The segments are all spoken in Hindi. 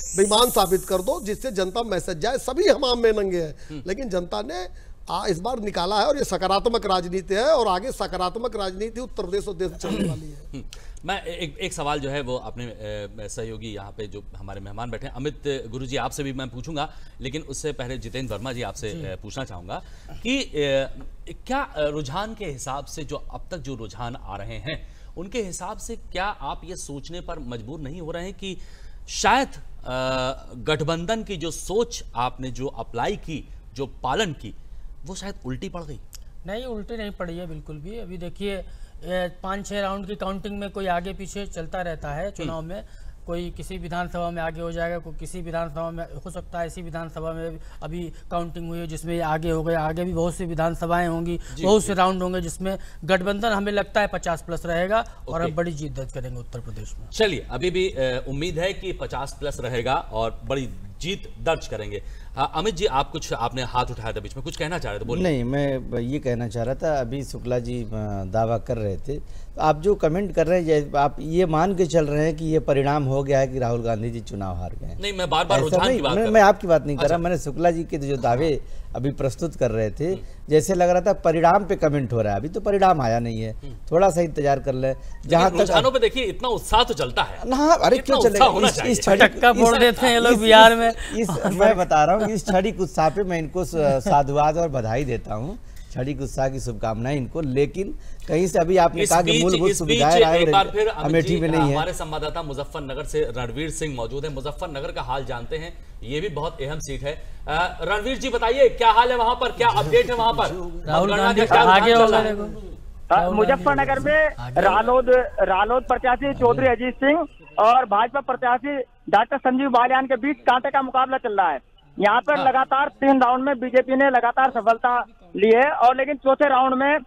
बेईमान साबित कर दो, जिससे जनता मैसेज जाए सभी हमाम में नंगे हैं। लेकिन जनता ने इस बार निकाला है और ये सकारात्मक राजनीति है, और आगे सकारात्मक राजनीति उत्तर प्रदेश और देश में चलने वाली है। मैं एक सवाल जो है वो अपने सहयोगी यहाँ पे जो हमारे मेहमान बैठे हैं अमित गुरुजी आपसे भी मैं पूछूंगा, लेकिन उससे पहले जितेंद्र वर्मा जी आपसे पूछना चाहूँगा कि क्या रुझान के हिसाब से जो अब तक जो रुझान आ रहे हैं उनके हिसाब से क्या आप ये सोचने पर मजबूर नहीं हो रहे हैं कि शायद गठबंधन की जो सोच आपने जो अप्लाई की, जो पालन की, वो शायद उल्टी पड़ गई? नहीं, उल्टी नहीं पड़ी है बिल्कुल भी। अभी देखिए 5-6 राउंड की काउंटिंग में कोई आगे पीछे चलता रहता है चुनाव में। कोई किसी विधानसभा में आगे हो जाएगा, कोई किसी विधानसभा में हो सकता है इसी विधानसभा में अभी काउंटिंग हुई है जिसमें ये आगे हो गया। आगे भी बहुत सी विधानसभाएं होंगी, बहुत से राउंड होंगे जिसमें गठबंधन हमें लगता है 50+ रहेगा और अब बड़ी जीत दर्ज करेंगे उत्तर प्रदेश में। चलिए, अभी भी उम्मीद है कि 50+ रहेगा और बड़ी जीत दर्ज करेंगे। अमित जी, आप कुछ आपने हाथ उठाया था बीच में, कुछ कहना चाह रहे थे, बोलिए। नहीं, मैं ये कहना चाह रहा था, अभी शुक्ला जी दावा कर रहे थे, तो आप जो कमेंट कर रहे हैं आप ये मान के चल रहे हैं कि ये परिणाम हो गया है कि राहुल गांधी जी चुनाव हार गए। नहीं, मैं बार-बार रुझान की बात कर रहा हूं। मैं आपकी बात नहीं कर रहा, मैंने शुक्ला जी के जो दावे अभी प्रस्तुत कर रहे थे, जैसे लग रहा था परिणाम पे कमेंट हो रहा है। अभी तो परिणाम आया नहीं है, थोड़ा सा इंतजार कर ले। जहां तक रुझानों पे देखिए इतना उत्साह तो चलता है ना, अरे क्यों चलेगा, इस छक्का फोड़ देते हैं लोग बिहार में। मैं बता रहा हूँ, इस क्षणिक उत्साह पे मैं इनको साधुवाद और बधाई देता हूँ, क्षणिक उत्साह की शुभकामनाएं इनको। लेकिन कहीं से अभी आपने कहा कि मूलभूत सुविधाएं अमेठी में नहीं है। हमारे संवाददाता मुजफ्फरनगर से रणवीर सिंह मौजूद है, मुजफ्फरनगर का हाल जानते हैं, ये भी बहुत अहम सीट है। रणवीर जी बताइए, क्या हाल है वहां पर, क्या अपडेट है वहां पर? राहुल गांधी आगे होगा मुजफ्फरनगर में रालोद प्रत्याशी चौधरी अजीत सिंह और भाजपा प्रत्याशी डॉक्टर संजीव बालियान के बीच कांटे का मुकाबला चल रहा है। यहाँ पर लगातार 3 राउंड में बीजेपी ने लगातार सफलता ली है, और लेकिन चौथे राउंड में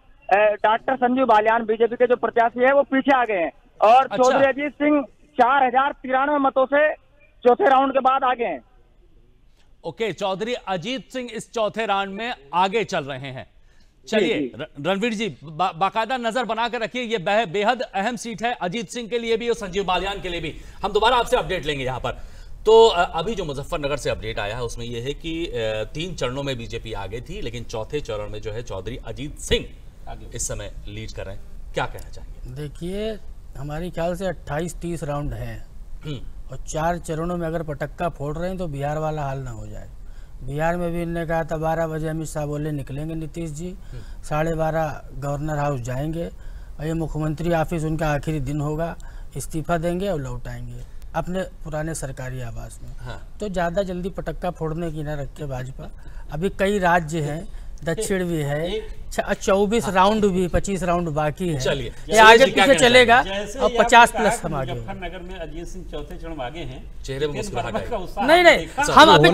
डॉक्टर संजीव बालियान बीजेपी के जो प्रत्याशी है वो पीछे आ गए हैं, और चौधरी अजीत सिंह 4093 मतों से चौथे राउंड के बाद आगे हैं। ओके, चौधरी अजीत सिंह इस चौथे राउंड में आगे चल रहे हैं। चलिए रणवीर जी, बाकायदा नजर बना कर रखिए, ये बेहद अहम सीट है अजीत सिंह के लिए भी और संजीव बालियान के लिए भी। हम दोबारा आपसे अपडेट लेंगे यहाँ पर। तो अभी जो मुजफ्फरनगर से अपडेट आया है उसमें यह है कि 3 चरणों में बीजेपी आगे थी, लेकिन चौथे चरण में जो है चौधरी अजीत सिंह इस समय लीड कर रहे हैं। क्या कहना चाहेंगे? देखिए, हमारे ख्याल से 28-30 राउंड है और 4 चरणों में अगर पटक्का फोड़ रहे हैं तो बिहार वाला हाल ना हो जाए। बिहार में भी इन्होंने कहा था 12 बजे अमित शाह बोले निकलेंगे नीतीश जी, 12:30 गवर्नर हाउस जाएंगे और ये मुख्यमंत्री ऑफिस उनका आखिरी दिन होगा, इस्तीफा देंगे और लौट आएंगे अपने पुराने सरकारी आवास में। तो ज़्यादा जल्दी पटक्का फोड़ने की ना रखे भाजपा। अभी कई राज्य हैं, दक्षिण भी है, 24 राउंड भी 25 राउंड बाकी है। चलिए, ये आगे पीछे चलेगा और 50+ हम आगे। मुजफ्फरनगर में अजीत सिंह चौथे चरण में आगे हैं, चेहरे में मुस्कुराहट है। नहीं, हम अभी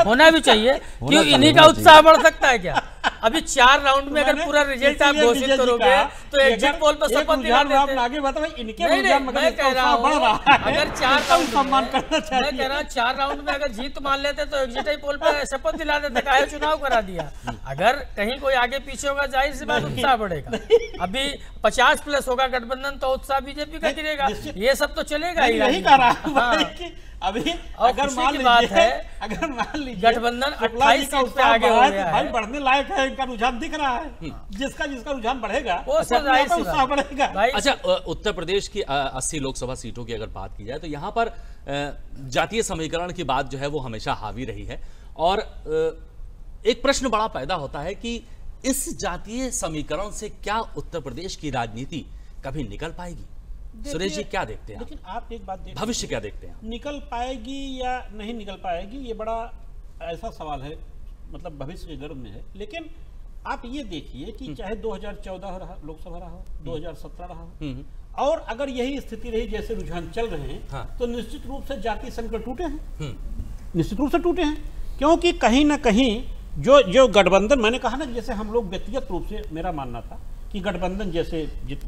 होना भी चाहिए, क्यों इन्हीं का उत्साह बढ़ सकता है क्या? अभी 4 राउंड में अगर पूरा रिजल्ट आप घोषित करोगे तो एग्जिट पोल पर शपथ दिला देते हैं। आगे बताओ, इनके मैं कह रहा हूँ अगर 4 राउंड सम्मान करना चाहिए। मैं कह रहा हूँ 4 राउंड में अगर जीत मान लेते तो एग्जिट पोल पर शपथ दिला देते, काहे चुनाव करा दिया। अगर कहीं कोई आगे पीछे होगा जाहिर सी बात उत्साह बढ़ेगा। अभी 50+ होगा गठबंधन तो उत्साह बीजेपी का गिरेगा, ये सब तो चलेगा ही। यही कह रहा हूं अभी अगर मान लीजिए गठबंधन 28 सीट पे आगे हो गया है, भाई बढ़ने लायक है, इनका रुझान दिख रहा है। जिसका रुझान बढ़ेगा वो उत्साह बढ़ेगा। अच्छा, उत्तर प्रदेश की 80 लोकसभा सीटों की अगर बात की जाए तो यहाँ पर जातीय समीकरण की बात जो है वो हमेशा हावी रही है, और एक प्रश्न बड़ा पैदा होता है कि इस जातीय समीकरण से क्या उत्तर प्रदेश की राजनीति कभी निकल पाएगी? सुरेश जी, क्या देखते हैं? लेकिन आप एक बात देखिए, भविष्य क्या देखते हैं? निकल पाएगी या नहीं निकल पाएगी, ये बड़ा ऐसा सवाल है, मतलब भविष्य के गर्भ में है। लेकिन आप ये देखिए कि चाहे 2014 रहा लोकसभा रहा, 2017 रहा, और अगर यही स्थिति रही जैसे रुझान चल रहे हैं, तो निश्चित रूप से जातीय समीकरण टूटे हैं, निश्चित रूप से टूटे हैं। क्योंकि कहीं ना कहीं जो गठबंधन, मैंने कहा ना, जैसे हम लोग व्यक्तिगत रूप से मेरा मानना था कि गठबंधन जैसे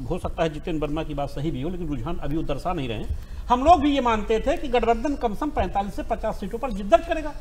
हो सकता है जितेंद्र वर्मा की बात सही भी हो, लेकिन रुझान अभी वो दर्शा नहीं रहे हैं। हम लोग भी ये मानते थे कि गठबंधन कम से कम 45 से 50 सीटों पर जीत दर्ज करेगा।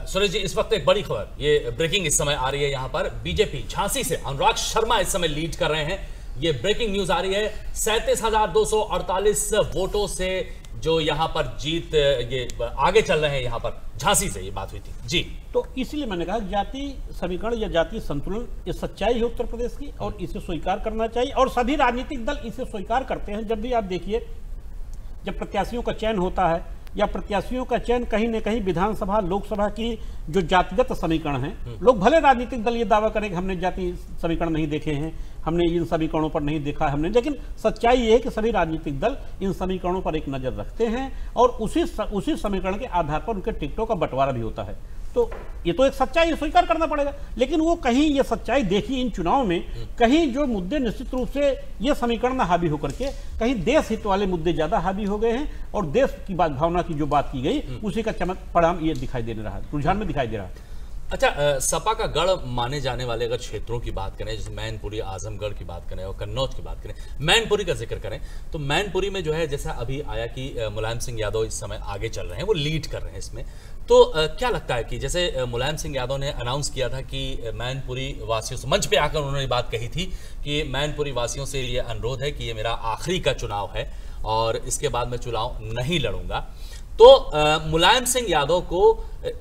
सुरेश जी, इस वक्त एक बड़ी खबर, ये ब्रेकिंग इस समय आ रही है यहाँ पर। बीजेपी झांसी से अनुराग शर्मा इस समय लीड कर रहे हैं, ये ब्रेकिंग न्यूज आ रही है। 37,248 वोटों से जो यहाँ पर जीत ये आगे चल रहे हैं, यहाँ पर झांसी से ये बात हुई थी जी। तो इसलिए मैंने कहा जाति समीकरण या जाति संतुलन ये सच्चाई है उत्तर प्रदेश की, और इसे स्वीकार करना चाहिए, और सभी राजनीतिक दल इसे स्वीकार करते हैं। जब भी आप देखिए, जब प्रत्याशियों का चयन होता है या प्रत्याशियों का चयन कहीं न कहीं विधानसभा लोकसभा की जो जातिगत समीकरण हैं, लोग भले राजनीतिक दल ये दावा करें कि हमने जाति समीकरण नहीं देखे हैं, हमने इन समीकरणों पर नहीं देखा हमने, लेकिन सच्चाई ये है कि सभी राजनीतिक दल इन समीकरणों पर एक नज़र रखते हैं और उसी समीकरण के आधार पर उनके टिकटों का बंटवारा भी होता है। तो ये तो एक सच्चाई स्वीकार करना पड़ेगा, लेकिन वो कहीं ये सच्चाई देखी इन चुनाव में, कहीं जो मुद्दे निश्चित रूप से ये समीकरण ना हावी होकर के कहीं देश हित वाले मुद्दे ज्यादा हावी हो गए हैं, और देश की बात भावना की जो बात की गई उसी का चमक परिणाम ये दिखाई दे रहा है, रुझान में दिखाई दे रहा है। अच्छा, सपा का गढ़ माने जाने वाले अगर क्षेत्रों की बात करें, जैसे मैनपुरी, आजमगढ़ की बात करें और कन्नौज की बात करें, मैनपुरी का जिक्र करें तो मैनपुरी में जो है, जैसा अभी आया कि मुलायम सिंह यादव इस समय आगे चल रहे हैं, वो लीड कर रहे हैं इसमें, तो क्या लगता है कि जैसे मुलायम सिंह यादव ने अनाउंस किया था कि मैनपुरी वासियों से, मंच पे आकर उन्होंने बात कही थी कि मैनपुरी वासियों से ये अनुरोध है कि ये मेरा आखिरी का चुनाव है और इसके बाद मैं चुनाव नहीं लड़ूंगा, तो मुलायम सिंह यादव को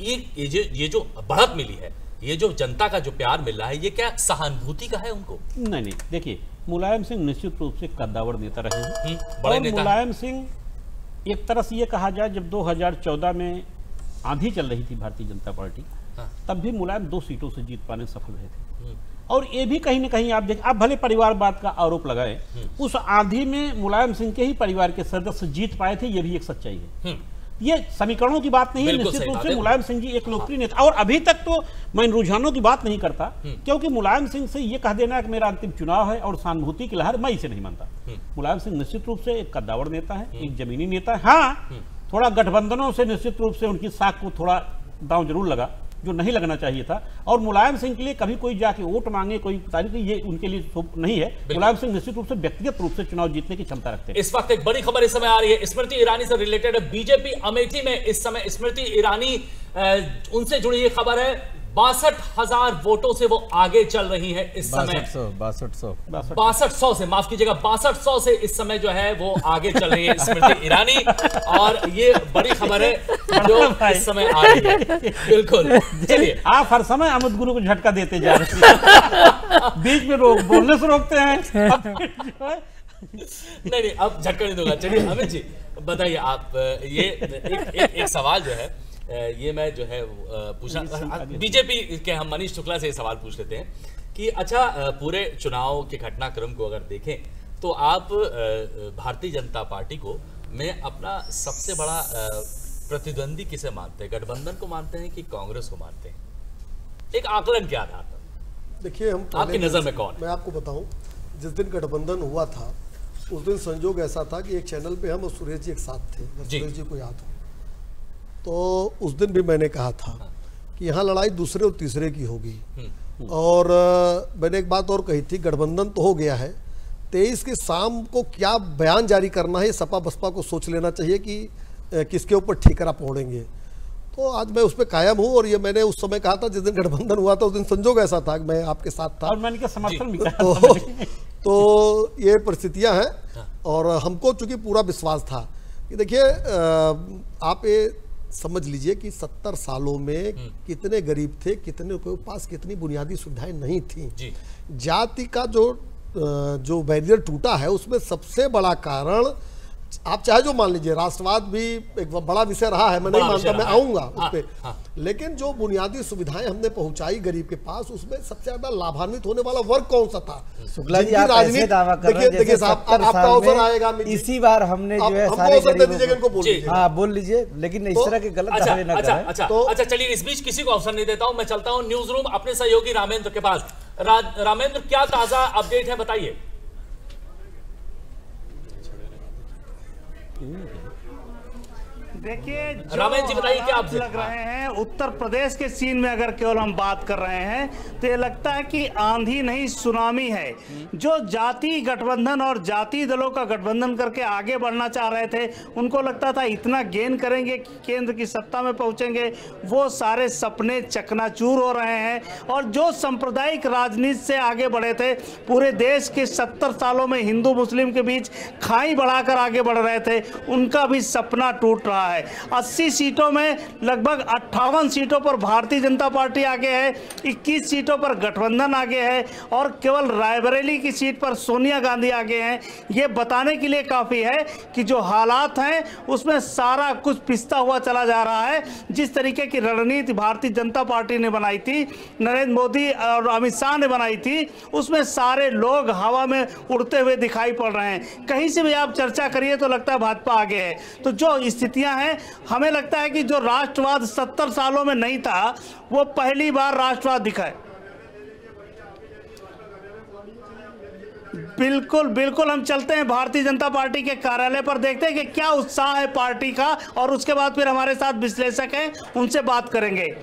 ये जो बढ़त मिली है, ये जो जनता का जो प्यार मिल रहा है, ये क्या सहानुभूति का है उनको? नहीं, देखिए, मुलायम सिंह निश्चित रूप से कद्दावर नेता रहे हैं, बड़े और नेता मुलायम सिंह एक तरह से ये कहा जाए, जब 2014 में आंधी चल रही थी भारतीय जनता पार्टी, तब भी मुलायम 2 सीटों से जीत पाने सफल रहे थे, और ये भी कहीं ना कहीं आप देखें, आप भले परिवारवाद का आरोप लगाएं, उस आंधी में मुलायम सिंह के ही परिवार के सदस्य जीत पाए थे, ये भी एक सच्चाई है। ये समीकरणों की बात नहीं है, निश्चित रूप से मुलायम सिंह जी एक लोकप्रिय नेता, और अभी तक तो मैं रुझानों की बात नहीं करता, क्योंकि मुलायम सिंह से ये कह देना कि मेरा अंतिम चुनाव है और सहानुभूति की लहर, मैं इसे नहीं मानता। मुलायम सिंह निश्चित रूप से एक कद्दावर नेता है, एक जमीनी नेता है। हाँ, थोड़ा गठबंधनों से निश्चित रूप से उनकी साख को थोड़ा दांव जरूर लगा, जो नहीं लगना चाहिए था, और मुलायम सिंह के लिए कभी कोई जाके वोट मांगे, कोई तारीख, ये उनके लिए नहीं है। मुलायम सिंह निश्चित रूप से व्यक्तिगत रूप से चुनाव जीतने की क्षमता रखते हैं। इस वक्त एक बड़ी खबर इस समय आ रही है स्मृति ईरानी से रिलेटेड, बीजेपी अमेठी में इस समय स्मृति ईरानी, उनसे जुड़ी ये खबर है, 62,000 वोटों से वो आगे चल रही है इस समय, 6200 से, माफ कीजिएगा, 6200 से इस समय जो है वो आगे चल रही है स्मृति ईरानी, और ये बड़ी खबर है जो इस समय आ रही है। बिल्कुल, चलिए, आप हर समय अमित गुरु को झटका देते जा रहे हैं, बीच में बोलने से रोकते हैं। नहीं, अब झटका नहीं दूंगा। चलिए अमित जी बताइए, आप ये एक सवाल जो है, ये मैं जो है पूछना, बीजेपी के हम मनीष शुक्ला से ये सवाल पूछ लेते हैं कि अच्छा, पूरे चुनाव के घटनाक्रम को अगर देखें तो आप भारतीय जनता पार्टी को में अपना सबसे बड़ा प्रतिद्वंदी किसे मानते हैं? गठबंधन को मानते हैं कि कांग्रेस को मानते हैं? एक आकलन के आधार पर देखिए, हम आपकी नजर में कौन? मैं आपको बताऊं, जिस दिन गठबंधन हुआ था उस दिन संजोग ऐसा था कि एक चैनल पे हम और सुरेश जी एक साथ थे, सुरेश जी को याद हो, तो उस दिन भी मैंने कहा था कि यहाँ लड़ाई दूसरे और तीसरे की होगी, और मैंने एक बात और कही थी, गठबंधन तो हो गया है, 23 की शाम को क्या बयान जारी करना है, सपा बसपा को सोच लेना चाहिए कि किसके ऊपर ठीकरा फोड़ेंगे। तो आज मैं उस पर कायम हूँ, और ये मैंने उस समय कहा था जिस दिन गठबंधन हुआ था, उस दिन संजोग ऐसा था कि मैं आपके साथ था, और मैंने क्या समर्थन भी किया। तो ये परिस्थितियां हैं, और हमको चूंकि पूरा विश्वास था कि देखिए, आप ये समझ लीजिए कि 70 सालों में कितने गरीब थे, कितने के पास कितनी बुनियादी सुविधाएं नहीं थी। जाति का जो बैरियर टूटा है, उसमें सबसे बड़ा कारण, आप चाहे जो मान लीजिए, राष्ट्रवाद भी एक बड़ा विषय रहा है, मैं नहीं मानता, मैं आऊंगा उस पर, लेकिन जो बुनियादी सुविधाएं हमने पहुंचाई गरीब के पास, उसमें सबसे ज्यादा लाभान्वित होने वाला वर्ग कौन सा था? शुक्ला जी, आप ऐसे दावा कर रहे हैं देखिए साहब, आपका अवसर आएगा, इसी बार हमने जो है सारे हाँ बोल लीजिए, लेकिन इस तरह के गलत दावे न करें। अच्छा, चलिए, इस बीच किसी को अवसर नहीं देता हूं, मैं चलता हूं न्यूज रूम अपने सहयोगी रामेंद्र के पास। रामेंद्र, क्या ताजा अपडेट है, बताइए। देखिए रामेश जी बताइए क्या आप लग रहे हैं उत्तर प्रदेश के सीन में, अगर केवल हम बात कर रहे हैं तो ये लगता है कि आंधी नहीं सुनामी है। जो जाति गठबंधन और जाति दलों का गठबंधन करके आगे बढ़ना चाह रहे थे, उनको लगता था इतना गेन करेंगे कि केंद्र की सत्ता में पहुंचेंगे, वो सारे सपने चकनाचूर हो रहे हैं। और जो सांप्रदायिक राजनीति से आगे बढ़े थे, पूरे देश के 70 सालों में हिंदू मुस्लिम के बीच खाई बढ़ाकर आगे बढ़ रहे थे, उनका भी सपना टूट रहा है। 80 सीटों में लगभग 58 सीटों पर भारतीय जनता पार्टी आगे है, 21 सीटों पर गठबंधन आगे है और केवल रायबरेली की सीट पर सोनिया गांधी आगे हैं। ये बताने के लिए काफ़ी है कि जो हालात हैं उसमें सारा कुछ पिसता हुआ चला जा रहा है। जिस तरीके की रणनीति भारतीय जनता पार्टी ने बनाई थी, नरेंद्र मोदी और अमित शाह ने बनाई थी, उसमें सारे लोग हवा में उड़ते हुए दिखाई पड़ रहे हैं। कहीं से भी आप चर्चा करिए तो लगता है भाजपा आगे है। तो जो स्थितियां हैं, हमें लगता है कि जो राष्ट्रवाद 70 सालों में नहीं था, वो पहली बार राष्ट्रवाद दिखा है। बिल्कुल बिल्कुल, हम चलते हैं भारतीय जनता पार्टी के कार्यालय पर, देखते हैं कि क्या उत्साह है पार्टी का, और उसके बाद फिर हमारे साथ विश्लेषक हैं, उनसे बात करेंगे।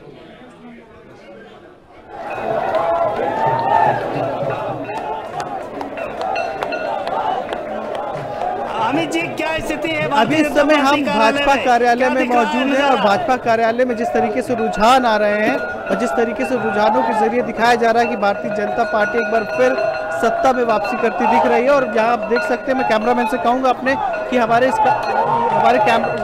अमित जी, क्या स्थिति है? अभी इस समय हम भाजपा कार्यालय में मौजूद हैं और भाजपा कार्यालय में जिस तरीके से रुझान आ रहे हैं और जिस तरीके से रुझानों के जरिए दिखाया जा रहा है कि भारतीय जनता पार्टी एक बार फिर सत्ता में वापसी करती दिख रही है। और यहाँ आप देख सकते हैं, मैं कैमरामैन से कहूँगा अपने कि हमारे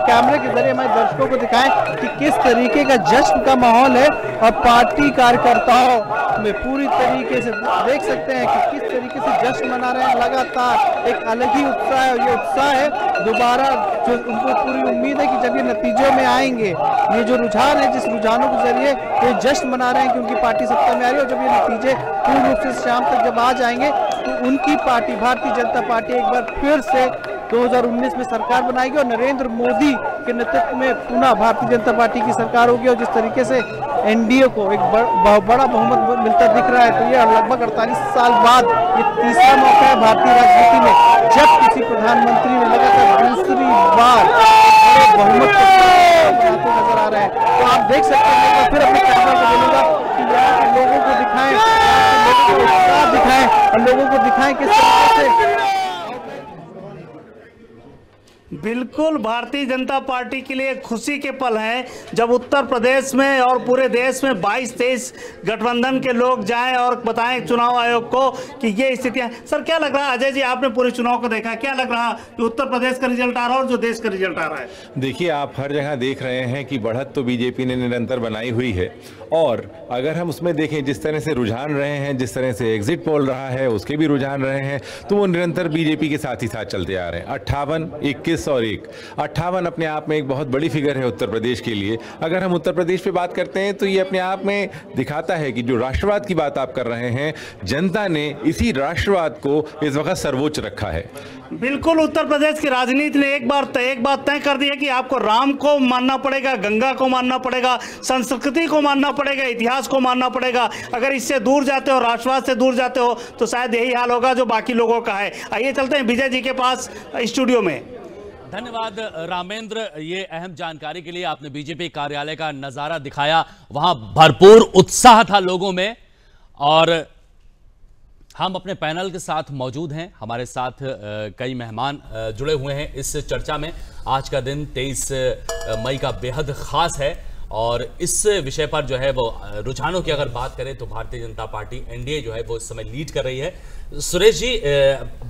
कैमरे के जरिए हमारे दर्शकों को दिखाएं कि किस तरीके का जश्न का माहौल है और पार्टी कार्यकर्ताओं में पूरी तरीके से देख सकते हैं कि किस तरीके से जश्न मना रहे हैं। लगातार एक अलग ही उत्साह है, ये उत्साह है दोबारा जो उनको पूरी उम्मीद है कि जब ये नतीजों में आएंगे, ये जो रुझान है, जिस रुझानों के जरिए ये जश्न मना रहे हैं कि उनकी पार्टी सत्ता में आ रही है, और जब ये नतीजे पूर्ण रूप से शाम तक जब आ जाएंगे तो उनकी पार्टी भारतीय जनता पार्टी एक बार फिर से 2019 में सरकार बनाएगी और नरेंद्र मोदी के नेतृत्व में पुनः भारतीय जनता पार्टी की सरकार होगी। और जिस तरीके से एनडीए को एक बड़ा बहुमत मिलता दिख रहा है, तो ये लगभग 48 साल बाद ये तीसरा मौका है भारतीय राजनीति में जब किसी प्रधानमंत्री ने लगातार दूसरी बार बड़े बहुमत के साथ बनाते नजर आ रहे हैं। तो आप देख सकते हैं, मैं फिर अपने कैमरा को बोलूंगा कि यहाँ के लोगों को दिखाएं, लोगों को उत्साह दिखाएं और लोगों को दिखाएं किस तरीके से। बिल्कुल, भारतीय जनता पार्टी के लिए खुशी के पल हैं जब उत्तर प्रदेश में और पूरे देश में 22-23 गठबंधन के लोग जाएं और बताएं चुनाव आयोग को कि ये स्थितियां। सर, क्या लग रहा है? अजय जी, आपने पूरे चुनाव को देखा, क्या लग रहा कि उत्तर प्रदेश का रिजल्ट आ रहा है और जो देश का रिजल्ट आ रहा है? देखिए, आप हर जगह देख रहे हैं कि बढ़त तो बीजेपी ने निरंतर बनाई हुई है, और अगर हम उसमें देखें जिस तरह से रुझान रहे हैं, जिस तरह से एग्जिट पोल रहा है उसके भी रुझान रहे हैं, तो वो निरंतर बीजेपी के साथ ही साथ चलते आ रहे हैं। 58, 21 और 1। 58 अपने आप में एक बहुत बड़ी फिगर है उत्तर प्रदेश के लिए। अगर हम उत्तर प्रदेश पे बात करते हैं तो ये अपने आप में दिखाता है कि जो राष्ट्रवाद की बात आप कर रहे हैं, जनता ने इसी राष्ट्रवाद को इस वक्त सर्वोच्च रखा है। बिल्कुल, उत्तर प्रदेश की राजनीति ने एक बात तय कर दी है कि आपको राम को मानना पड़ेगा, गंगा को मानना पड़ेगा, संस्कृति को मानना पड़ेगा, इतिहास को मानना पड़ेगा। अगर इससे दूर जाते हो, राष्ट्रवाद से दूर जाते हो, तो शायद यही हाल होगा जो बाकी लोगों का है। आइए चलते हैं विजय जी के पास स्टूडियो में। धन्यवाद रामेंद्र, ये अहम जानकारी के लिए। आपने बीजेपी कार्यालय का नजारा दिखाया, वहां भरपूर उत्साह था लोगों में। और हम अपने पैनल के साथ मौजूद हैं, हमारे साथ कई मेहमान जुड़े हुए हैं इस चर्चा में। आज का दिन 23 मई का बेहद खास है और इस विषय पर जो है वो रुझानों की अगर बात करें तो भारतीय जनता पार्टी एनडीए जो है वो इस समय लीड कर रही है। सुरेश जी,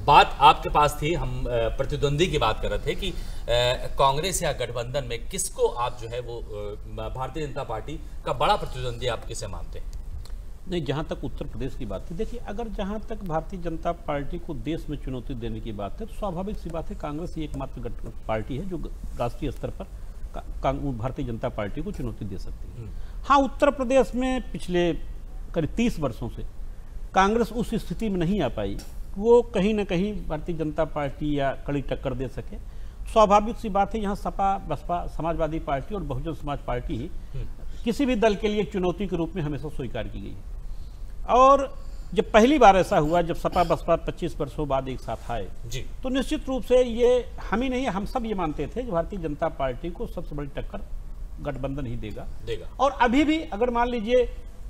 बात आपके पास थी, हम प्रतिद्वंदी की बात कर रहे थे कि कांग्रेस या गठबंधन में किसको आप जो है वो भारतीय जनता पार्टी का बड़ा प्रतिद्वंदी आप किसे मानते हैं? नहीं, जहाँ तक उत्तर प्रदेश की बात है, देखिए, अगर जहाँ तक भारतीय जनता पार्टी को देश में चुनौती देने की बात है तो स्वाभाविक सी बात है कांग्रेस ही एकमात्र पार्टी है जो राष्ट्रीय स्तर पर भारतीय जनता पार्टी को चुनौती दे सकती है। हाँ, उत्तर प्रदेश में पिछले करीब 30 वर्षों से कांग्रेस उस स्थिति में नहीं आ पाई, वो कहीं ना कहीं भारतीय जनता पार्टी या कड़ी टक्कर दे सके। स्वाभाविक सी बात है, यहाँ सपा, बसपा, समाजवादी पार्टी और बहुजन समाज पार्टी ही किसी भी दल के लिए चुनौती के रूप में हमेशा स्वीकार की गई है। और जब पहली बार ऐसा हुआ, जब सपा बसपा 25 वर्षों बाद एक साथ आए जी, तो निश्चित रूप से ये हम ही नहीं, हम सब ये मानते थे कि भारतीय जनता पार्टी को सबसे बड़ी टक्कर गठबंधन ही देगा। और अभी भी अगर मान लीजिए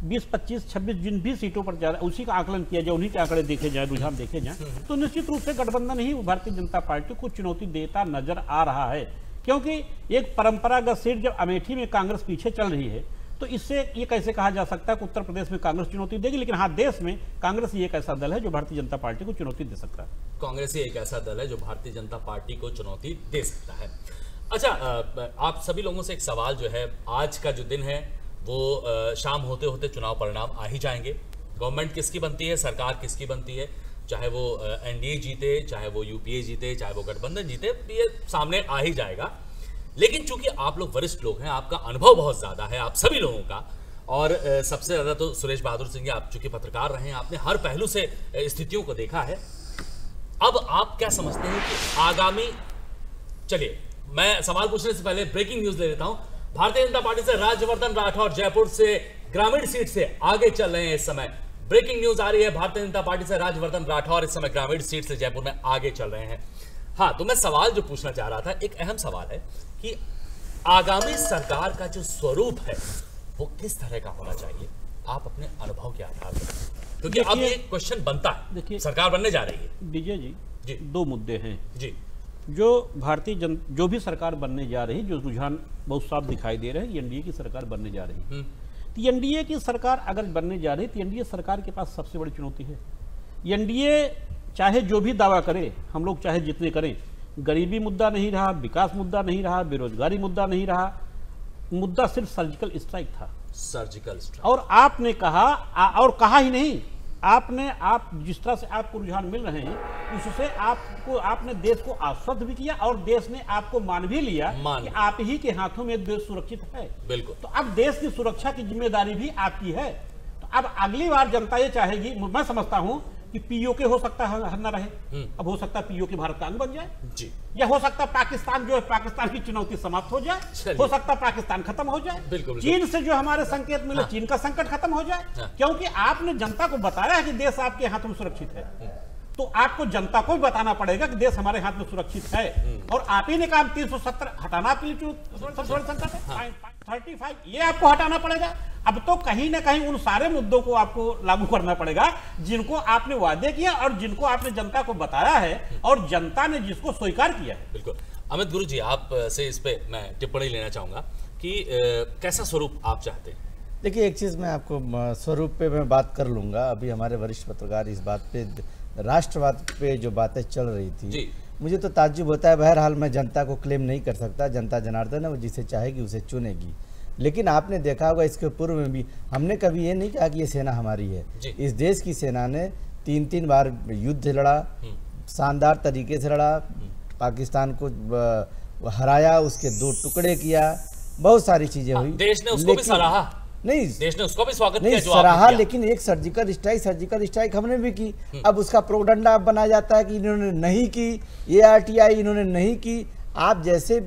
20, 25, 26 जिन भी सीटों पर जा रहा है उसी का आकलन किया जाए, उन्हीं के आंकड़े देखे जाए, रुझान देखे जाए, तो निश्चित रूप से गठबंधन ही भारतीय जनता पार्टी को चुनौती देता नजर आ रहा है। क्योंकि एक परंपरागत सीट जब अमेठी में कांग्रेस पीछे चल रही है, तो इससे ये कैसे कहा जा सकता है कि उत्तर प्रदेश में कांग्रेस चुनौती देगी, लेकिन हाँ, देश में कांग्रेस ही एक ऐसा दल है जो भारतीय जनता पार्टी को चुनौती दे सकता है। कांग्रेस ही एक ऐसा दल है जो भारतीय जनता पार्टी को चुनौती दे सकता है। अच्छा, आप सभी लोगों से एक सवाल जो है, आज का जो दिन है वो शाम होते होते चुनाव परिणाम आ ही जाएंगे। गवर्नमेंट किसकी बनती है, सरकार किसकी बनती है, चाहे वो एनडीए जीते, चाहे वो यूपीए जीते, चाहे वो गठबंधन जीते, ये सामने आ ही जाएगा। लेकिन चूंकि आप लोग वरिष्ठ लोग हैं, आपका अनुभव बहुत ज्यादा है आप सभी लोगों का, और सबसे ज्यादा तो सुरेश बहादुर सिंह, आप चूंकि पत्रकार रहे हैं, आपने हर पहलू से स्थितियों को देखा है। अब आप क्या समझते हैं कि आगामी, चलिए मैं सवाल पूछने से पहले ब्रेकिंग न्यूज ले लेता हूं। भारतीय जनता पार्टी से राज्यवर्धन राठौर जयपुर से ग्रामीण सीट से आगे चल रहे हैं। इस समय ब्रेकिंग न्यूज आ रही है, भारतीय जनता पार्टी से राज्यवर्धन राठौर इस समय ग्रामीण सीट से जयपुर में आगे चल रहे हैं। हाँ, तो मैं सवाल जो पूछना चाह रहा था, एक अहम सवाल है कि आगामी सरकार का जो स्वरूप है वो किस तरह का होना चाहिए, आप अपने अनुभव के आधार पर, क्योंकि अब ये क्वेश्चन बनता है। देखिए, सरकार बनने जा रही है विजय जी, दो मुद्दे हैं जी। जो जो भी सरकार बनने जा रही, जो रुझान बहुत साफ दिखाई दे रहे हैं, एनडीए की सरकार बनने जा रही है। तो एनडीए की सरकार अगर बनने जा रही, तो एनडीए सरकार के पास सबसे बड़ी चुनौती है। एनडीए चाहे जो भी दावा करे, हम लोग चाहे जितने करें, गरीबी मुद्दा नहीं रहा, विकास मुद्दा नहीं रहा, बेरोजगारी मुद्दा नहीं रहा, मुद्दा सिर्फ सर्जिकल स्ट्राइक था। Surgical strike. और आपने कहा, और कहा ही नहीं, आप जिस तरह से आपको रुझान मिल रहे हैं, उससे आपने देश को आश्वस्त भी किया और देश ने आपको मान भी लिया कि आप ही के हाथों में देश सुरक्षित है। बिल्कुल। तो अब देश की सुरक्षा की जिम्मेदारी भी आपकी है। तो अब अगली बार जनता ये चाहेगी, मैं समझता हूं कि पीओके हो सकता है न रहे, अब हो सकता है पीओके भारत का अंग बन जाए जी, या हो सकता है पाकिस्तान जो है, पाकिस्तान की चुनौती समाप्त हो जाए, हो सकता है पाकिस्तान खत्म हो जाए, बिल्कुल, चीन से जो हमारे संकेत मिले, चीन का संकट खत्म हो जाए, क्योंकि आपने जनता को बताया है कि देश आपके हाथों में सुरक्षित है। तो आपको जनता को भी बताना पड़ेगा कि देश हमारे हाथ में सुरक्षित है। और आप ही ने कहा 370 हटाना आपके लिए संकट है, 35 ये आपको हटाना पड़ेगा। अब तो कहीं ना कहीं उन सारे मुद्दों को आपको लागू करना पड़ेगा जिनको आपने वादे किया और जिनको आपने जनता को बताया है और जनता ने जिसको स्वीकार किया है। बिल्कुल। अमित गुरु जी, आप से इस पे मैं टिप्पणी लेना चाहूंगा कि कैसा स्वरूप आप चाहते हैं। देखिए, एक चीज़ मैं आपको स्वरूप पे मैं बात कर लूँगा। अभी हमारे वरिष्ठ पत्रकार इस बात पे, राष्ट्रवाद पे जो बातें चल रही थी जी, मुझे तो ताज्जुब होता है। बहरहाल मैं जनता को क्लेम नहीं कर सकता, जनता जनार्दन है, वो जिसे चाहेगी उसे चुनेगी। लेकिन आपने देखा होगा इसके पूर्व में भी हमने कभी ये नहीं कहा कि ये सेना हमारी है। इस देश की सेना ने 3-3 बार युद्ध लड़ा, शानदार तरीके से लड़ा, पाकिस्तान को हराया, उसके 2 टुकड़े किया, बहुत सारी चीजें हुई। देश ने उसको भी सराहा, नहीं देश ने उसको भी स्वागत नहीं किया, सराहा, लेकिन एक सर्जिकल स्ट्राइक हमने भी की। अब उसका प्रोपगेंडा अब बनाया जाता है कि इन्होंने नहीं की, ये आरटीआई इन्होंने नहीं की। आप जैसे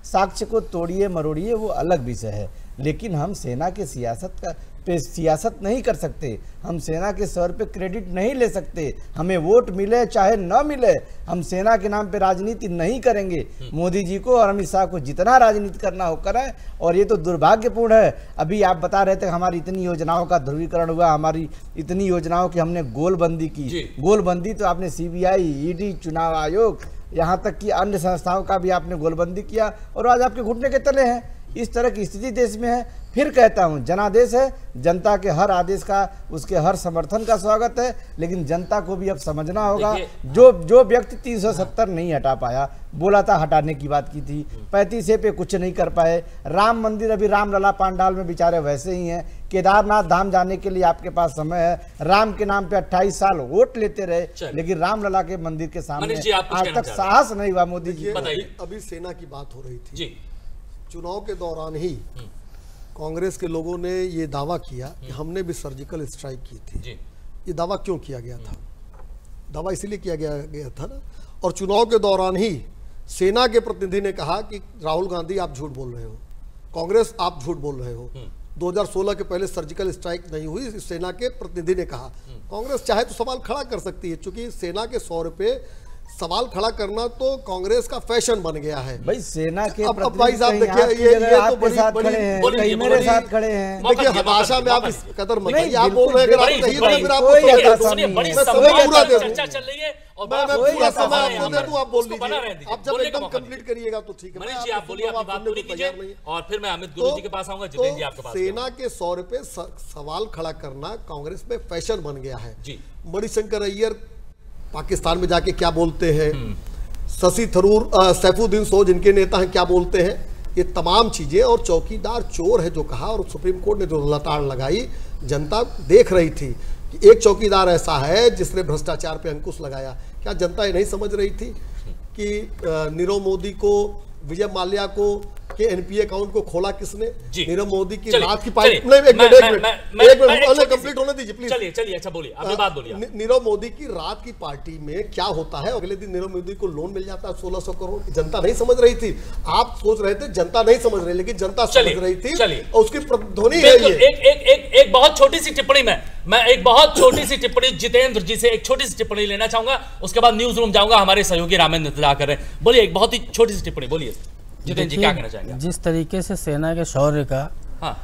साक्ष्य को तोड़िए मरोड़िए, वो अलग विषय है, लेकिन हम सेना के सियासत नहीं कर सकते, हम सेना के सर पे क्रेडिट नहीं ले सकते। हमें वोट मिले चाहे न मिले, हम सेना के नाम पे राजनीति नहीं करेंगे। मोदी जी को और अमित शाह को जितना राजनीति करना हो करें। और ये तो दुर्भाग्यपूर्ण है, अभी आप बता रहे थे हमारी इतनी योजनाओं का ध्रुवीकरण हुआ, हमारी इतनी योजनाओं की हमने गोलबंदी की। गोलबंदी तो आपने सीबीआई, ईडी, चुनाव आयोग, यहाँ तक कि अन्य संस्थाओं का भी आपने गोलबंदी किया, और आज आपके घुटने के तले हैं। इस तरह की स्थिति देश में है। फिर कहता हूँ, जनादेश है, जनता के हर आदेश का, उसके हर समर्थन का स्वागत है, लेकिन जनता को भी अब समझना होगा। जो व्यक्ति 370 नहीं हटा पाया, बोला था हटाने की बात की थी, 35 पे कुछ नहीं कर पाए। राम मंदिर अभी रामलला पांडाल में बेचारे वैसे ही हैं। केदारनाथ धाम जाने के लिए आपके पास समय है। राम के नाम पे 28 साल वोट लेते रहे, लेकिन रामलला के मंदिर के सामने आज तक साहस नहीं हुआ मोदी जी। अभी सेना की बात हो रही थी, चुनाव के दौरान ही कांग्रेस के लोगों ने ये दावा किया कि हमने भी सर्जिकल स्ट्राइक की थी। ये दावा क्यों किया गया था? दावा इसलिए किया गया था ना, और चुनाव के दौरान ही सेना के प्रतिनिधि ने कहा कि राहुल गांधी आप झूठ बोल रहे हो, कांग्रेस आप झूठ बोल रहे हो, 2016 के पहले सर्जिकल स्ट्राइक नहीं हुई, सेना के प्रतिनिधि ने कहा। कांग्रेस चाहे तो सवाल खड़ा कर सकती है, क्योंकि सेना के 100 रुपए सवाल खड़ा करना तो कांग्रेस का फैशन बन गया है। भाई सेना के अब भाई साहब देखिए, ये तो बड़ी खड़े हैं, कहीं मेरे साथ खड़े हैं। देखिए हताशा में आप इस कदर मत आइए, आप बोल रहे हैं अगर आप सही तो फिर आपको चर्चा चल रही है और मैं पूरा समय आपको दे दूं, आप बोल लीजिए। आप जब एकदम कंप्लीट करिएगा तो ठीक है। मनीष जी आप बोलिए, अपनी बात पूरी कीजिए और फिर मैं अमित गुरु जी के पास आऊंगा, जितेंद्र जी आपके पास। सेना के 100 रुपए सवाल खड़ा करना कांग्रेस में फैशन बन गया है जी। मणिशंकर अय्यर पाकिस्तान में जाके क्या बोलते हैं, शशि थरूर, सैफुद्दीन सोज इनके नेता हैं, क्या बोलते हैं, ये तमाम चीजें, और चौकीदार चोर है जो कहा, और सुप्रीम कोर्ट ने जो लताड़ लगाई, जनता देख रही थी कि एक चौकीदार ऐसा है जिसने भ्रष्टाचार पे अंकुश लगाया। क्या जनता ये नहीं समझ रही थी कि नीरव मोदी को, विजय माल्या को के एनपीए अकाउंट को खोला किसने? नीरव मोदी की रात की पाइप, एक मिनट कंप्लीट होने दीजिए प्लीज। चलिए अच्छा बोलिए, अपनी बात बोलिए। नीरव मोदी की रात की पार्टी में क्या होता है, अगले दिन नीरव मोदी को लोन मिल जाता है 1600 करोड़। जनता नहीं समझ रही थी, आप सोच रहे थे जनता नहीं समझ रही, लेकिन जनता समझ रही थी और उसकी प्रतिध्वनि है ये। एक बहुत छोटी सी टिप्पणी मैं एक बहुत छोटी सी टिप्पणी जितेंद्र जी से एक छोटी सी टिप्पणी लेना चाहूंगा, उसके बाद न्यूज रूम जाऊंगा, हमारे सहयोगी रामेंद्र इंतजार कर रहे हैं। बोलिए, एक बहुत ही छोटी सी टिप्पणी बोलिए जितेंद्र जी, क्या कहना चाहेंगे? जिस तरीके से सेना के शौर्य का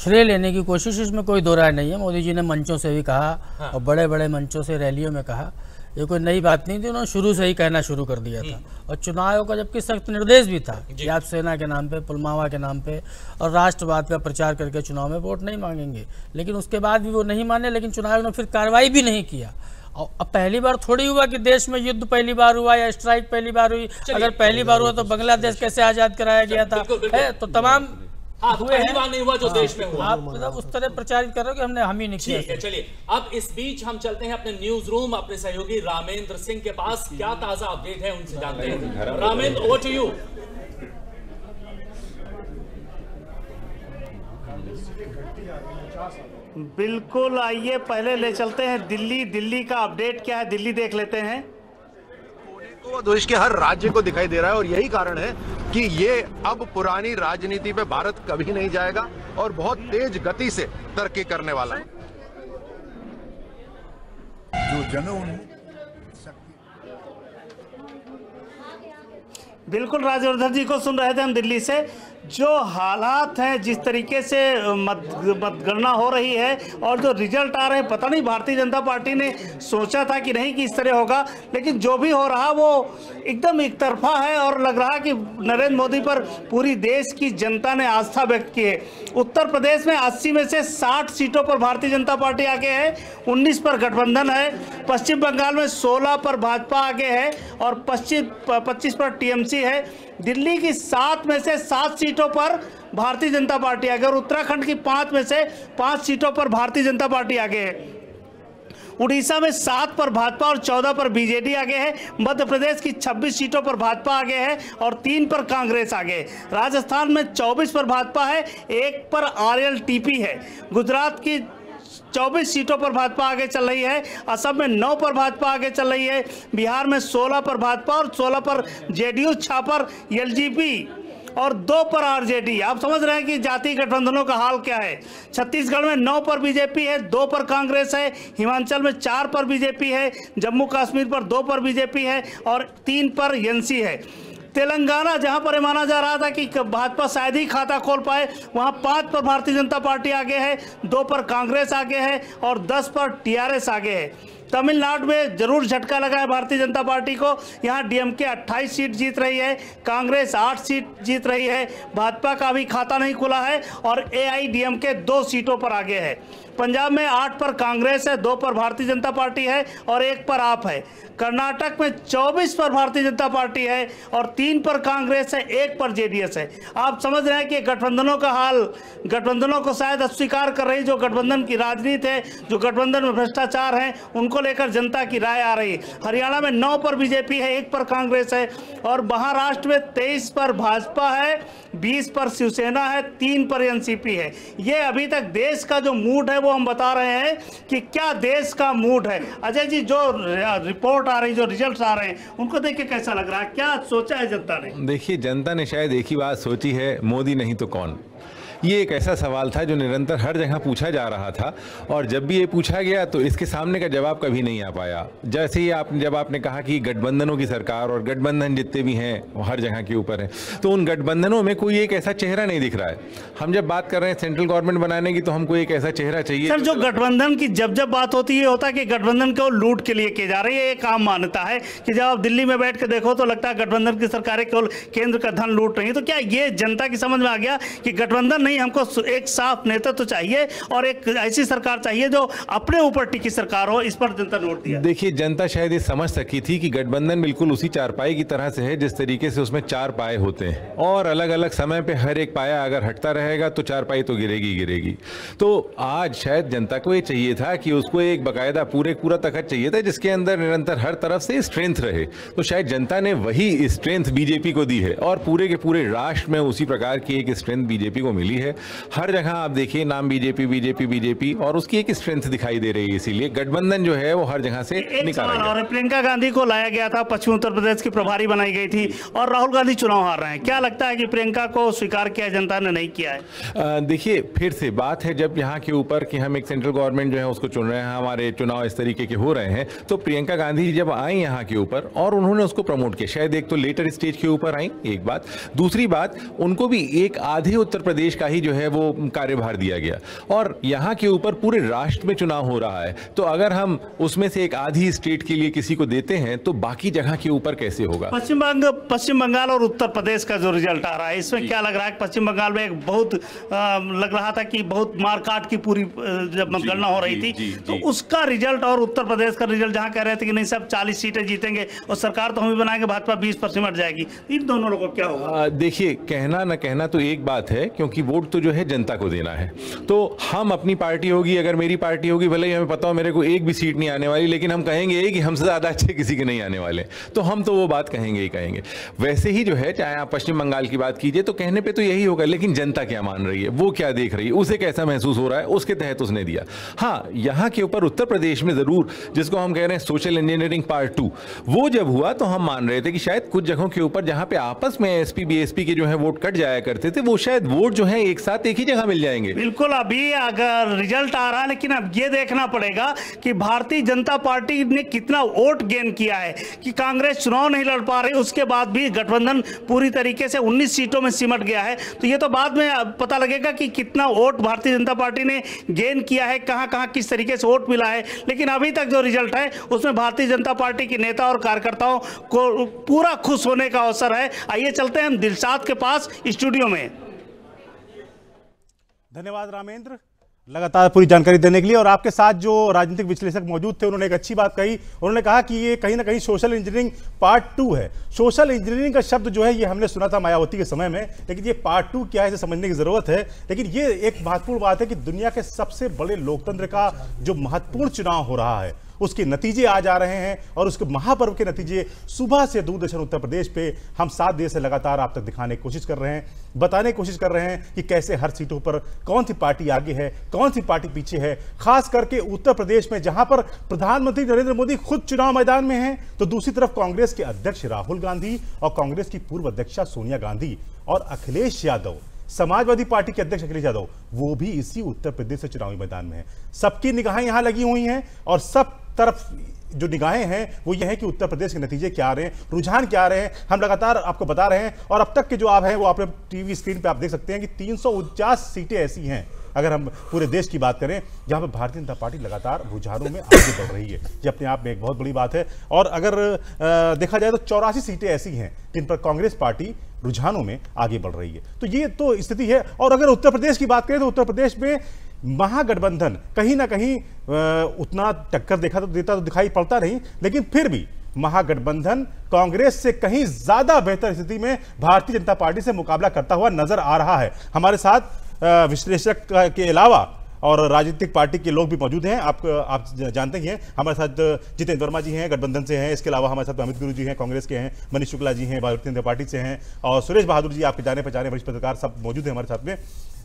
श्रेय लेने की कोशिश, इसमें कोई दो राय नहीं है। मोदी जी ने मंचों से भी कहा और बड़े बड़े मंचों से रैलियों में कहा, ये कोई नई बात नहीं थी, उन्होंने शुरू से ही कहना शुरू कर दिया था। और चुनाव आयोग का जबकि सख्त निर्देश भी था कि आप सेना के नाम पे, पुलवामा के नाम पे और राष्ट्रवाद का प्रचार करके चुनाव में वोट नहीं मांगेंगे, लेकिन उसके बाद भी वो नहीं माने। लेकिन चुनाव आयोग ने फिर कार्रवाई भी नहीं किया। और अब पहली बार थोड़ी हुआ कि देश में युद्ध पहली बार हुआ या स्ट्राइक पहली बार हुई। अगर पहली बार हुआ तो बांग्लादेश कैसे आजाद कराया गया था, तो तमाम हुए हैं। नहीं हुआ जो देश में हुआ। आप मतलब उस तरह प्रचारित कर रहे हो कि हमने हम ही नहीं किया। चलिए अब इस बीच हम चलते हैं अपने न्यूज रूम, अपने सहयोगी रामेंद्र सिंह के पास। क्या ताजा अपडेट है उनसे जानते हैं। Ramendra, over to you. बिल्कुल, आइए पहले ले चलते हैं दिल्ली का अपडेट क्या है, दिल्ली देख लेते हैं। वो देश के हर राज्य को दिखाई दे रहा है और यही कारण है कि ये अब पुरानी राजनीति पे भारत कभी नहीं जाएगा और बहुत तेज गति से तरक्की करने वाला है। जो जनों बिल्कुल, राजवर्धन जी को सुन रहे थे हम दिल्ली से। जो हालात हैं, जिस तरीके से मतगणना हो रही है और जो रिजल्ट आ रहे हैं, पता नहीं भारतीय जनता पार्टी ने सोचा था कि नहीं कि इस तरह होगा, लेकिन जो भी हो रहा वो एकदम एक तरफा है और लग रहा कि नरेंद्र मोदी पर पूरी देश की जनता ने आस्था व्यक्त की है। उत्तर प्रदेश में 80 में से 60 सीटों पर भारतीय जनता पार्टी आगे है, 19 पर गठबंधन है। पश्चिम बंगाल में 16 पर भाजपा आगे है और 25 पर टीएमसी है। दिल्ली की 7 में से 7 सीटों पर भारतीय जनता पार्टी आगे और उत्तराखंड की 5 में से 5 सीटों पर भारतीय जनता पार्टी आगे है। उड़ीसा में 7 पर भाजपा और 14 पर बीजेडी आगे है। मध्य प्रदेश की 26 सीटों पर भाजपा आगे है और 3 पर कांग्रेस आगे है। राजस्थान में 24 पर भाजपा है, 1 पर आरएलटीपी है। गुजरात की 24 सीटों पर भाजपा आगे चल रही है। असम में 9 पर भाजपा आगे चल रही है। बिहार में 16 पर भाजपा और 16 पर जेडीयू, 6 पर एलजेपी और 2 पर आरजेडी। आप समझ रहे हैं कि जातीय गठबंधनों का हाल क्या है। छत्तीसगढ़ में 9 पर बीजेपी है, 2 पर कांग्रेस है। हिमाचल में 4 पर बीजेपी है। जम्मू कश्मीर पर 2 पर बीजेपी है और 3 पर एनसी है। तेलंगाना, जहां पर माना जा रहा था कि भाजपा शायद ही खाता खोल पाए, वहां 5 पर भारतीय जनता पार्टी आगे है, 2 पर कांग्रेस आगे है और 10 पर टीआरएस आगे है। तमिलनाडु में जरूर झटका लगा है भारतीय जनता पार्टी को। यहां डीएमके 28 सीट जीत रही है, कांग्रेस 8 सीट जीत रही है, भाजपा का भी खाता नहीं खुला है और एआईडीएमके 2 सीटों पर आगे है। पंजाब में 8 पर कांग्रेस है, 2 पर भारतीय जनता पार्टी है और 1 पर आप है। कर्नाटक में 24 पर भारतीय जनता पार्टी है और 3 पर कांग्रेस है, 1 पर जेडीएस है। आप समझ रहे हैं कि गठबंधनों का हाल, गठबंधनों को शायद अस्वीकार कर रही जो गठबंधन की राजनीति है, जो गठबंधन में भ्रष्टाचार है, उनको लेकर जनता की राय आ रही है। हरियाणा में 9 पर बीजेपी है, 1 पर कांग्रेस है और महाराष्ट्र में 23 पर भाजपा है, 20 पर शिवसेना है, 3 पर एनसीपी है। ये अभी तक देश का जो मूड है वो हम बता रहे हैं कि क्या देश का मूड है। अजय जी, जो रिपोर्ट आ रही, जो रिजल्ट आ रहे हैं, उनको देख के कैसा लग रहा है, क्या सोचा है जनता ने? देखिए, जनता ने शायद एक ही बात सोची है, मोदी नहीं तो कौन। ये एक ऐसा सवाल था जो निरंतर हर जगह पूछा जा रहा था, और जब भी ये पूछा गया तो इसके सामने का जवाब कभी नहीं आ पाया। जैसे ही जब आपने कहा कि गठबंधनों की सरकार और गठबंधन जितने भी हैं वो हर जगह के ऊपर हैं, तो उन गठबंधनों में कोई एक ऐसा चेहरा नहीं दिख रहा है। हम जब बात कर रहे हैं सेंट्रल गवर्नमेंट बनाने की, तो हमको एक ऐसा चेहरा चाहिए। सर, जो गठबंधन की जब बात होती है, होता है कि गठबंधन को लूट के लिए किए जा रही है। एक आम मान्यता है कि जब आप दिल्ली में बैठ के देखो तो लगता है गठबंधन की सरकारें केवल केंद्र का धन लूट रही है। तो क्या ये जनता की समझ में आ गया कि गठबंधन नहीं, हमको एक साफ नेतृत्व तो चाहिए और एक ऐसी सरकार चाहिए जो अपने ऊपर टिकी सरकार हो? इस पर जनता ने वोट दिया। देखिए, जनता शायद ये समझ सकी थी कि गठबंधन बिल्कुल उसी चारपाई की तरह से है जिस तरीके से उसमें 4 पाए होते हैं, और अलग अलग समय पे हर एक पाया अगर हटता रहेगा तो चारपाई तो गिरेगी गिरेगी। तो आज शायद जनता को ये चाहिए था कि उसको एक बकायदा पूरा तखत चाहिए था जिसके अंदर निरंतर हर तरफ से स्ट्रेंथ रहे। तो शायद जनता ने वही स्ट्रेंथ बीजेपी को दी है, और पूरे के पूरे राष्ट्र में उसी प्रकार की एक स्ट्रेंथ बीजेपी को मिली है। हर जगह आप देखिए नाम बीजेपी बीजेपी बीजेपी, और उसकी एक स्ट्रेंथ दिखाई दे रही है। इसीलिए गठबंधन जो है वो हर जगह से निकाला गया। और प्रियंका गांधी को लाया गया था, पश्चिम उत्तर प्रदेश की प्रभारी बनाई गई थी, और राहुल गांधी चुनाव हार रहे हैं। क्या लगता है कि प्रियंका को स्वीकार किया जनता ने नहीं किया है? देखिए, फिर से बात है जब यहाँ के ऊपर कि हम एक सेंट्रल गवर्नमेंट जो है उसको चुन रहे हैं, हमारे चुनाव इस तरीके के हो रहे हैं, तो प्रियंका गांधी जी जब आई यहाँ के ऊपर और उन्होंने उसको प्रमोट किया, शायद एक तो लेटर स्टेज के ऊपर आई, एक बात। दूसरी बात, उनको भी एक आधे उत्तर प्रदेश का ही जो है वो कार्यभार दिया गया, और यहाँ के ऊपर पूरे राष्ट्र में चुनाव हो रहा है। तो अगर हम उसमें से एक आधी स्टेट के लिए किसी को देते हैं तो बाकी जगह के ऊपर कैसे होगा? पश्चिम बंगाल और उत्तर प्रदेश का जो रिजल्ट आ रहा है, इसमें क्या लग रहा है? पश्चिम बंगाल में एक बहुत लग रहा था कि बहुत मारकाट की पूरी जब मतगणना हो रही थी, तो उसका रिजल्ट और उत्तर प्रदेश का रिजल्ट जहां कह रहे थे कि नहीं सब 40 सीटें जीतेंगे और सरकार तो हम ही बनाएंगे, भाजपा 20% हट जाएगी, इन दोनों लोगों को क्या होगा? देखिए, कहना न कहना तो एक बात है, क्योंकि वोट तो जो है जनता को देना है। तो हम अपनी पार्टी होगी, अगर मेरी पार्टी होगी, भले ही हमें पता हो मेरे को एक भी सीट नहीं आने वाली, लेकिन हम कहेंगे कि हमसे ज्यादा अच्छे किसी के नहीं आने वाले, तो हम तो वो बात कहेंगे ही कहेंगे। वैसे ही जो है, चाहे आप पश्चिम बंगाल की बात कीजिए तो कहने पे तो यही होगा, लेकिन जनता क्या मान रही है, वो क्या देख रही है, उसे कैसा महसूस हो रहा है, उसके तहत उसने दिया। हाँ, यहाँ के ऊपर उत्तर प्रदेश में जरूर, जिसको हम कह रहे हैं सोशल इंजीनियरिंग पार्ट 2, वो जब हुआ तो हम मान रहे थे कि शायद कुछ जगहों के ऊपर जहां पे आपस में एसपी बीएसपी के जो है वोट कट जाया करते थे, वो शायद वोट जो है एक साथ एक ही जगह मिल जाएंगे। बिल्कुल, अभी अगर रिजल्ट आ रहा है, लेकिन अब ये देखना पड़ेगा कि भारतीय जनता पार्टी ने कितना वोट गेन किया है, कि कांग्रेस चुनाव नहीं लड़ पा रही, उसके बाद भी गठबंधन पूरी तरीके से 19 सीटों में सिमट गया है। तो ये तो बाद में पता लगेगा कि कितना वोट भारतीय जनता पार्टी ने गेन किया है, कहां कहां किस तरीके से वोट मिला है। लेकिन अभी तक जो रिजल्ट है उसमें भारतीय जनता पार्टी के नेता और कार्यकर्ताओं को पूरा खुश होने का अवसर है। आइए चलते हैं हम दिलशाद के पास स्टूडियो में। धन्यवाद रामेंद्र, लगातार पूरी जानकारी देने के लिए। और आपके साथ जो राजनीतिक विश्लेषक मौजूद थे, उन्होंने एक अच्छी बात कही। उन्होंने कहा कि ये कहीं ना कहीं सोशल इंजीनियरिंग पार्ट 2 है। सोशल इंजीनियरिंग का शब्द जो है ये हमने सुना था मायावती के समय में, लेकिन ये पार्ट 2 क्या है इसे समझने की जरूरत है। लेकिन ये एक महत्वपूर्ण बात है कि दुनिया के सबसे बड़े लोकतंत्र का जो महत्वपूर्ण चुनाव हो रहा है उसके नतीजे आ जा रहे हैं, और उसके महापर्व के नतीजे सुबह से दूरदर्शन उत्तर प्रदेश पे हम 7 देर से लगातार आप तक दिखाने की कोशिश कर रहे हैं, बताने की कोशिश कर रहे हैं कि कैसे हर सीटों पर कौन सी पार्टी आगे है, कौन सी पार्टी पीछे है। खास करके उत्तर प्रदेश में जहां पर प्रधानमंत्री नरेंद्र मोदी खुद चुनाव मैदान में हैं, तो दूसरी तरफ कांग्रेस के अध्यक्ष राहुल गांधी और कांग्रेस की पूर्व अध्यक्षा सोनिया गांधी और अखिलेश यादव, समाजवादी पार्टी के अध्यक्ष अखिलेश यादव, वो भी इसी उत्तर प्रदेश से चुनावी मैदान में है। सबकी निगाहें यहां लगी हुई हैं, और सब तरफ जो निगाहें हैं वो ये है कि उत्तर प्रदेश के नतीजे क्या आ रहे हैं, रुझान क्या आ रहे हैं, हम लगातार आपको बता रहे हैं। और अब तक के जो आप हैं वो आपने टीवी स्क्रीन पे आप देख सकते हैं कि 349 सीटें ऐसी हैं, अगर हम पूरे देश की बात करें, जहां पर भारतीय जनता पार्टी लगातार रुझानों में आगे बढ़ रही है। ये अपने आप में एक बहुत बड़ी बात है। और अगर देखा जाए तो 84 सीटें ऐसी हैं जिन पर कांग्रेस पार्टी रुझानों में आगे बढ़ रही है। तो ये तो स्थिति है। और अगर उत्तर प्रदेश की बात करें तो उत्तर प्रदेश में महागठबंधन कहीं ना कहीं उतना टक्कर देता तो दिखाई पड़ता नहीं, लेकिन फिर भी महागठबंधन कांग्रेस से कहीं ज्यादा बेहतर स्थिति में भारतीय जनता पार्टी से मुकाबला करता हुआ नजर आ रहा है। हमारे साथ विश्लेषक के अलावा और राजनीतिक पार्टी के लोग भी मौजूद हैं। आप जानते ही हैं, हमारे साथ जितेंद्र वर्मा जी हैं, गठबंधन से हैं। इसके अलावा हमारे साथ अमित गुरु जी हैं, कांग्रेस के हैं। मनीष शुक्ला जी हैं, भारतीय जनता पार्टी से हैं। और सुरेश बहादुर जी, आपके जाने पहचाने वरिष्ठ पत्रकार, सब मौजूद हैं हमारे साथ में।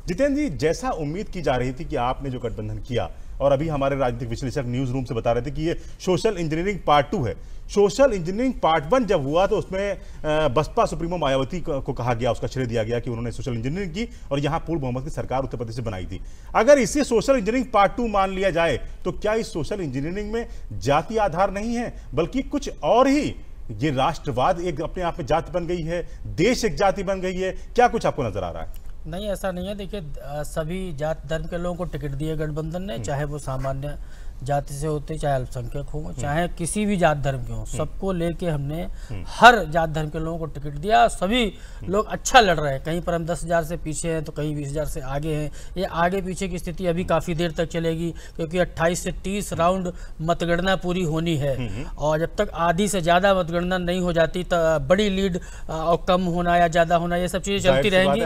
जितेंद्र जी, जैसा उम्मीद की जा रही थी कि आपने जो गठबंधन किया, और अभी हमारे राजनीतिक विश्लेषक न्यूज रूम से बता रहे थे कि ये सोशल इंजीनियरिंग पार्ट 2 है। सोशल इंजीनियरिंग पार्ट 1 जब हुआ तो उसमें बसपा सुप्रीमो मायावती को कहा गया, उसका श्रेय दिया गया कि उन्होंने सोशल इंजीनियरिंग की और यहां पूर्ण बहुमत की सरकार उत्तर प्रदेश से बनाई थी। अगर इसे सोशल इंजीनियरिंग पार्ट 2 मान लिया जाए तो क्या इस सोशल इंजीनियरिंग में जाति आधार नहीं है, बल्कि कुछ और ही, ये राष्ट्रवाद एक अपने आप में जाति बन गई है, देश एक जाति बन गई है, क्या कुछ आपको नजर आ रहा है? नहीं, ऐसा नहीं है। देखिए, सभी जात धर्म के लोगों को टिकट दिए गठबंधन ने, चाहे वो सामान्य जाति से होते, चाहे अल्पसंख्यक हो, चाहे किसी भी जात धर्म के हो, सबको लेके हमने हर जात धर्म के लोगों को टिकट दिया। सभी लोग अच्छा लड़ रहे हैं, कहीं पर हम 10,000 से पीछे हैं तो कहीं 20,000 से आगे हैं। ये आगे पीछे की स्थिति अभी काफ़ी देर तक चलेगी, क्योंकि 28 से 30 राउंड मतगणना पूरी होनी है, और जब तक आधी से ज़्यादा मतगणना नहीं हो जाती तो बड़ी लीड और कम होना या ज़्यादा होना, ये सब चीज़ें चलती रहेंगी।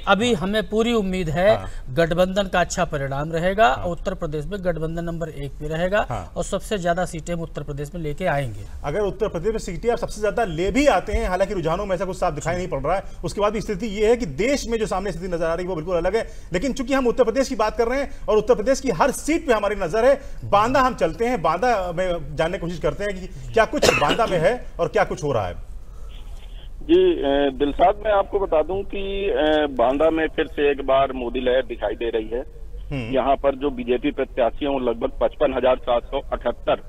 अभी हमें पूरी उम्मीद है गठबंधन का अच्छा परिणाम रहेगा, उत्तर प्रदेश में गठबंधन नंबर 1 पे रहेगा, और सबसे ज्यादा सीटें हम उत्तर प्रदेश में लेके आएंगे। अगर उत्तर प्रदेश में सीटें आप सबसे ज्यादा ले भी आते हैं, हालांकि रुझानों में ऐसा कुछ साफ दिखाई नहीं पड़ रहा है, उसके बाद भी स्थिति ये है कि देश में जो सामने स्थिति नजर आ रही है वो बिल्कुल अलग है। लेकिन चूंकि हम उत्तर प्रदेश की बात कर रहे हैं और उत्तर प्रदेश की हर सीट पे हमारी नजर है, बांदा हम चलते हैं, बांदा में जानने की कोशिश करते हैं कि क्या कुछ बांदा में है और क्या कुछ हो रहा है। जी दिलशाद, मैं आपको बता दूं कि बांदा में फिर से एक बार मोदी लहर दिखाई दे रही है। यहाँ पर जो बीजेपी प्रत्याशी हैं वो लगभग 55,778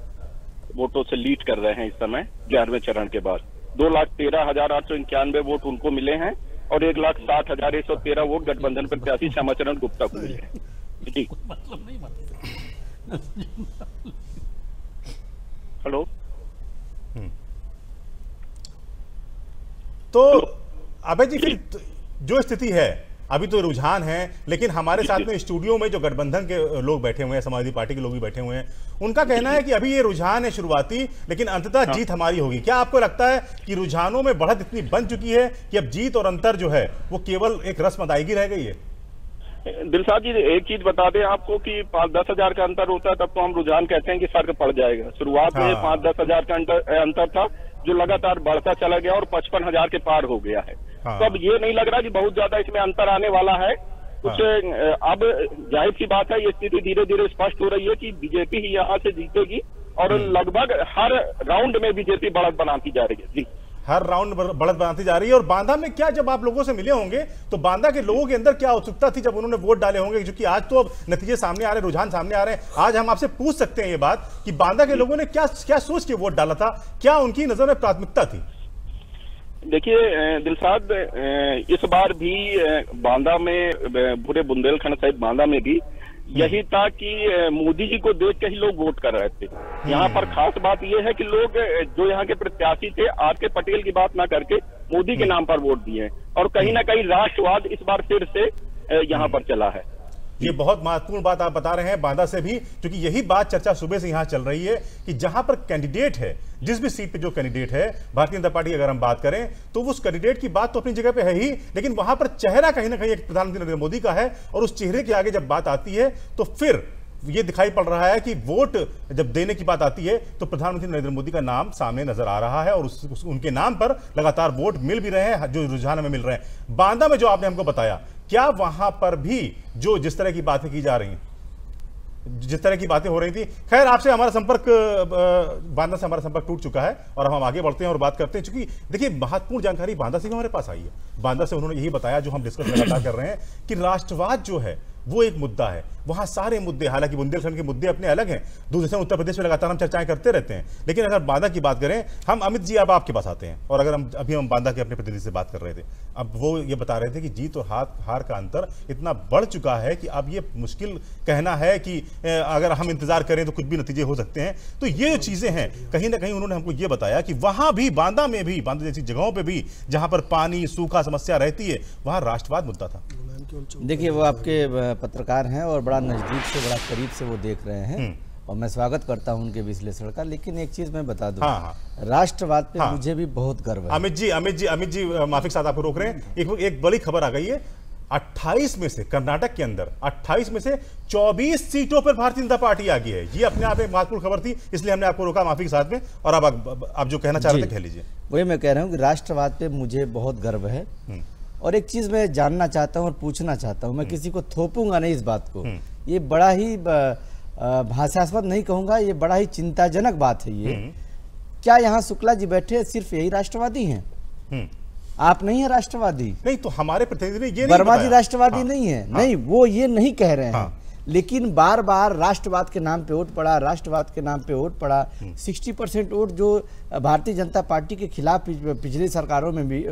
वोटों से लीड कर रहे हैं इस समय 11वें चरण के बाद। 2,13,891 वोट उनको मिले हैं और 1,60,113 वोट गठबंधन प्रत्याशी श्यामाचरण गुप्ता को मिले हैं। जी हेलो, तो अभय जी, फिर जो स्थिति है, अभी तो रुझान है, लेकिन हमारे साथ में स्टूडियो में जो गठबंधन के लोग बैठे हुए हैं, समाजवादी पार्टी के लोग भी बैठे हुए हैं, उनका कहना है कि अभी ये रुझान है शुरुआती, लेकिन अंततः जीत हमारी होगी। क्या आपको लगता है कि रुझानों में बढ़त इतनी बन चुकी है कि अब जीत और अंतर जो है वो केवल एक रस्म अदायगी रह गई है? दिलशाद जी, एक चीज बता दें आपको कि 5-10 हजार का अंतर होता है तब तो हम रुझान कहते हैं कि फर्क पड़ जाएगा। शुरुआत में 5-10 हजार का अंतर था जो लगातार बढ़ता चला गया और 55,000 के पार हो गया है। तो अब ये नहीं लग रहा कि बहुत ज्यादा इसमें अंतर आने वाला है कुछ। अब जाहिर सी बात है, ये स्थिति धीरे धीरे स्पष्ट हो रही है कि बीजेपी ही यहाँ से जीतेगी और लगभग हर राउंड में बीजेपी बढ़त बनाती जा रही है। जी, हर राउंड बढ़त बनाती जा रही है। और बांदा में क्या, जब आप लोगों से मिले होंगे तो बांदा के लोगों के अंदर क्या उत्सुकता थी जब उन्होंने वोट डाले होंगे? क्योंकि आज तो अब नतीजे सामने आ रहे हैं, रुझान सामने आ रहे हैं। आज हम आपसे पूछ सकते हैं ये बात कि बांदा के लोगों ने क्या सोच के वोट डाला था, क्या उनकी नजर में प्राथमिकता थी? देखिए दिलशाद, इस बार भी बांदा में, पूरे बुंदेलखंड सहित बांदा में भी यही था कि मोदी जी को देख के ही लोग वोट कर रहे थे। यहाँ पर खास बात यह है कि लोग जो यहाँ के प्रत्याशी थे, आर.के. पटेल की बात ना करके मोदी के नाम पर वोट दिए, और कहीं ना कहीं राष्ट्रवाद इस बार फिर से यहाँ पर चला है। ये बहुत महत्वपूर्ण बात आप बता रहे हैं बांदा से भी, क्योंकि यही बात चर्चा सुबह से यहाँ चल रही है कि जहां पर कैंडिडेट है, जिस भी सीट पे जो कैंडिडेट है, भारतीय जनता पार्टी अगर हम बात करें तो उस कैंडिडेट की बात तो अपनी जगह पे है ही, लेकिन वहां पर चेहरा कहीं ना कहीं एक प्रधानमंत्री नरेंद्र मोदी का है, और उस चेहरे के आगे जब बात आती है तो फिर ये दिखाई पड़ रहा है कि वोट जब देने की बात आती है तो प्रधानमंत्री नरेंद्र मोदी का नाम सामने नजर आ रहा है, और उनके नाम पर लगातार वोट मिल भी रहे हैं, जो रुझान में मिल रहे हैं। बांदा में जो आपने हमको बताया, क्या वहां पर भी जो जिस तरह की बातें की जा रही हैं, जिस तरह की बातें हो रही थी, खैर आपसे हमारा संपर्क, बांदा से हमारा संपर्क टूट चुका है और हम आगे बढ़ते हैं और बात करते हैं। क्योंकि देखिए, महत्वपूर्ण जानकारी बांदा से भी हमारे पास आई है। बांदा से उन्होंने यही बताया जो हम डिस्कस लगातार कर रहे हैं कि राष्ट्रवाद जो है वो एक मुद्दा है। वहां सारे मुद्दे, हालांकि बुंदेलखंड के मुद्दे अपने अलग हैं, दूसरे उत्तर प्रदेश में लगातार हम चर्चाएं करते रहते हैं, लेकिन अगर बांदा की बात करें, हम अमित जी अब आपके पास आते हैं, और अगर हम बांदा के अपने प्रतिनिधि से बात कर रहे थे, अब वो ये बता रहे थे कि जीत और हार का अंतर इतना बढ़ चुका है कि अब ये मुश्किल कहना है कि अगर हम इंतजार करें तो कुछ भी नतीजे हो सकते हैं। तो ये जो चीजें हैं, कहीं ना कहीं उन्होंने हमको ये बताया कि वहां भी, बांदा में भी, बांदा जैसी जगहों पर भी जहां पर पानी सूखा समस्या रहती है, वहां राष्ट्रवाद मुद्दा था। देखिए, वो आपके पत्रकार हैं और बड़ा नजदीक से, बड़ा करीब से वो देख रहे हैं, और मैं स्वागत करता हूं उनके विश्लेषण का। लेकिन एक चीज मैं बता दूं, राष्ट्रवाद पे मुझे भी बहुत गर्व है। अमित जी माफिक साथ आपको रोक रहे हैं, एक बड़ी खबर आ गई है। 28 में से, कर्नाटक के अंदर 28 में से 24 सीटों पर भारतीय जनता पार्टी आ गई है। ये अपने आप एक महत्वपूर्ण खबर थी, इसलिए हमने आपको रोका माफी के साथ में। और अब आप जो कहना चाह रहे थे कह लीजिए। वही मैं कह रहा हूँ कि राष्ट्रवाद पे मुझे बहुत गर्व है, और एक चीज मैं जानना चाहता हूँ और पूछना चाहता हूँ, मैं किसी को थोपूंगा नहीं इस बात को, ये बड़ा ही भाषास्पद नहीं कहूंगा, ये बड़ा ही चिंताजनक बात है ये। क्या यहाँ शुक्ला जी बैठे सिर्फ यही राष्ट्रवादी हैं? आप नहीं है राष्ट्रवादी? नहीं, तो हमारे प्रतिनिधि ने ये वर्मा जी राष्ट्रवादी नहीं है। नहीं, वो ये नहीं कह रहे हैं, लेकिन बार बार राष्ट्रवाद के नाम पे वोट पड़ा, राष्ट्रवाद के नाम पे वोट पड़ा। 60% वोट जो भारतीय जनता पार्टी के खिलाफ पिछली सरकारों में भी,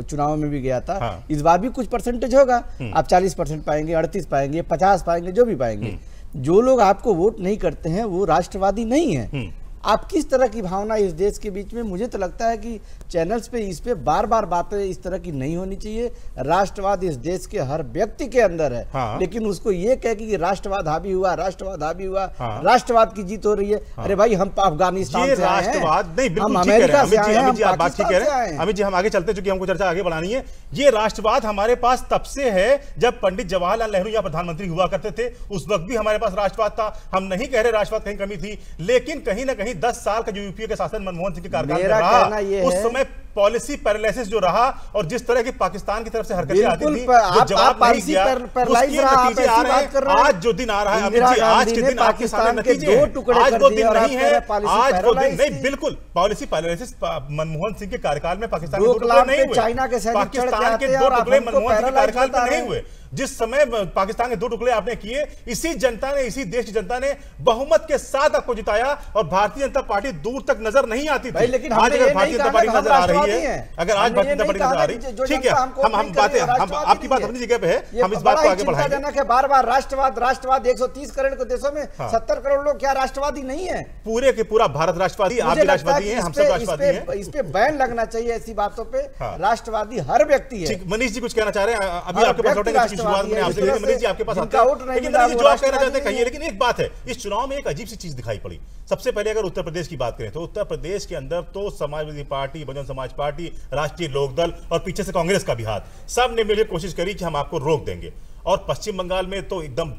चुनाव में भी गया था, इस बार भी कुछ परसेंटेज होगा। आप 40% पाएंगे, 38 पाएंगे, 50 पाएंगे, जो भी पाएंगे। जो लोग आपको वोट नहीं करते हैं वो राष्ट्रवादी नहीं है। आप किस तरह की भावना इस देश के बीच में, मुझे तो लगता है कि चैनल्स पे इस पे बार बार बातें इस तरह की नहीं होनी चाहिए। राष्ट्रवाद इस देश के हर व्यक्ति के अंदर है, लेकिन उसको ये कह कि राष्ट्रवाद हावी हुआ, राष्ट्रवाद हावी हुआ, राष्ट्रवाद की जीत हो रही है। अरे भाई, हम अफगानिस्तान से आए हैं, हम अमेरिका से आए हैं, हम पाकिस्तान से आए हैं। अमित जी, हम आगे चलते, चूंकि हमको चर्चा आगे बढ़ानी है। ये राष्ट्रवाद हमारे पास तब से है जब पंडित जवाहरलाल नेहरू यहाँ प्रधानमंत्री हुआ करते थे, उस वक्त भी हमारे पास राष्ट्रवाद था। हम नहीं कह रहे राष्ट्रवाद कहीं कमी थी, लेकिन कहीं ना कहीं 10 साल का जो यूपीए के शासन मनमोहन सिंह के कार्यकाल में रहा, उस समय पॉलिसी पैरालिसिस जो रहा और जिस तरह की पाकिस्तान की तरफ से हरकतें आती थी, जो जवाब नहीं दिया, उसके नतीजे आ रहे हैं। आज जो दिन आ रहा है अमित जी, आज के दिन आपके सामने नतीजे हैं। आज वो दिन नहीं है, आज वो दिन नहीं, बिल्कुल पॉलिसी पैरालिसिस मनमोहन सिंह के कार्यकाल में पाकिस्तान के 2 टुकड़े नहीं हुए, पाकिस्तान के 2 टुकड़े मनमोहन सिंह के कार्यकाल में नहीं हुए। जिस समय पाकिस्तान के 2 टुकड़े आपने किए, इसी जनता ने, इसी देश की जनता ने बहुमत के साथ आपको जिताया और भारतीय जनता पार्टी दूर तक नजर नहीं आती थी। लेकिन आज अगर भारतीय जनता पार्टी नजर आ रही है, अगर आज भारतीय जनता पार्टी नजर आ रही है, ठीक है, हम बातें, हम आपकी बात अपनी जगह पे है, हम इस बात को आगे बढ़ाएंगे। बार बार राष्ट्रवाद राष्ट्रवाद, 130 करोड़ के देशों में 70 करोड़ लोग क्या राष्ट्रवादी नहीं है? पूरे के पूरा भारत राष्ट्रवादी, आप भी राष्ट्रवादी हैं, हम सब राष्ट्रवादी हैं। इस पे बैन लगना चाहिए ऐसी बातों पे। राष्ट्रवादी हर व्यक्ति है। मनीष जी कुछ कहना चाह रहे हैं, अभी आपके पास लौटेंगे, शुरुआत में आपसे मनीष जी आपके पास आते हैं, लेकिन मनीष जी जो आप कहना चाहते हैं कहिए। लेकिन एक बात है, इस चुनाव में एक अजीब सी चीज दिखाई पड़ी। सबसे पहले अगर उत्तर प्रदेश की बात करें तो उत्तर प्रदेश के अंदर तो समाजवादी पार्टी, बहुजन समाज पार्टी, राष्ट्रीय लोकदल और पीछे से कांग्रेस का भी हाथ, सब ने मिलकर कोशिश करी कि हम आपको रोक देंगे। और पश्चिम बंगाल में तो एकदम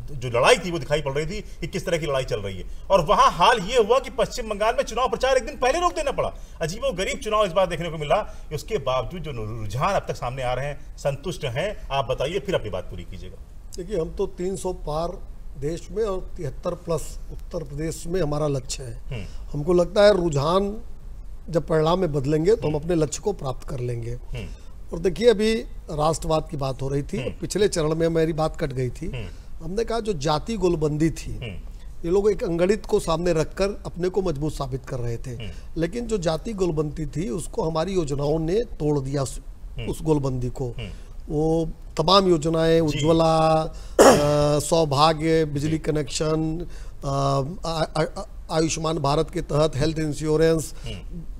जो लड़ाई थी वो दिखाई पड़ रही थी कि किस तरह की लड़ाई चल रही है। और वहां हाल ये हुआ कि पश्चिम बंगाल में चुनाव प्रचार एक दिन पहले रोक देना पड़ा। अजीबोगरीब चुनाव इस बार देखने को मिला। उसके बावजूद जो रुझान अब तक सामने आ रहे हैं, संतुष्ट हैं? आप बताइए, फिर अपनी बात पूरी कीजिएगा। देखिए, हम तो 300 पार देश में और 73 प्लस उत्तर प्रदेश में हमारा लक्ष्य है। हमको लगता है रुझान जब परिणाम में बदलेंगे तो हम अपने लक्ष्य को प्राप्त कर लेंगे। और देखिए, अभी राष्ट्रवाद की बात हो रही थी, पिछले चरण में मेरी बात कट गई थी। हमने कहा जो जाति गोलबंदी थी, ये लोग एक अंगणित को सामने रखकर अपने को मजबूत साबित कर रहे थे, लेकिन जो जाति गोलबंदी थी उसको हमारी योजनाओं ने तोड़ दिया, उस गोलबंदी को। वो तमाम योजनाएं, उज्ज्वला, सौभाग्य, बिजली कनेक्शन, आयुष्मान भारत के तहत हेल्थ इंश्योरेंस,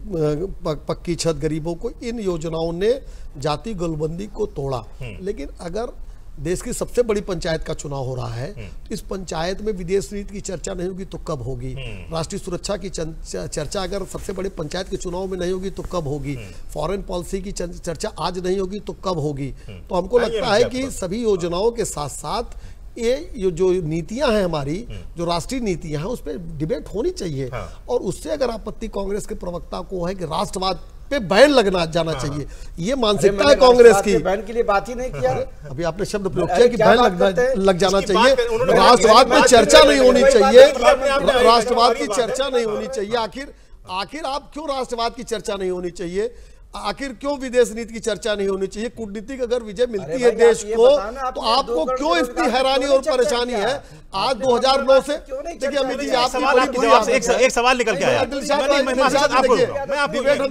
पक्की छत गरीबों को, इन योजनाओं ने जाति गोलबंदी को तोड़ा। लेकिन अगर देश की सबसे बड़ी पंचायत का चुनाव हो रहा है, इस पंचायत में विदेश नीति की चर्चा नहीं होगी तो कब होगी? राष्ट्रीय सुरक्षा की चर्चा अगर सबसे बड़े पंचायत के चुनाव में नहीं होगी तो कब होगी? फॉरेन पॉलिसी की चर्चा आज नहीं होगी तो कब होगी? तो हमको लगता है कि सभी योजनाओं के साथ साथ ये जो नीतियां हैं हमारी, जो राष्ट्रीय नीतियां हैं, उस पर डिबेट होनी चाहिए। और उससे अगर आपत्ति कांग्रेस के प्रवक्ता को है कि राष्ट्रवाद पे बैन लगना जाना चाहिए, ये मानसिकता है कांग्रेस की। बैन के लिए बात ही नहीं किया। अभी आपने शब्द प्रयोग किया कि बैन लग जाना चाहिए। राष्ट्रवाद पे चर्चा नहीं होनी चाहिए, राष्ट्रवाद की चर्चा नहीं होनी चाहिए। आखिर आप क्यों राष्ट्रवाद की चर्चा नहीं होनी चाहिए? आखिर क्यों विदेश नीति की चर्चा नहीं होनी चाहिए? कूटनीतिक अगर विजय मिलती है देश को, तो आपको क्यों इतनी हैरानी और परेशानी है? आज 2009 से देखिए अमित जी, आप एक सवाल निकल के आया। हम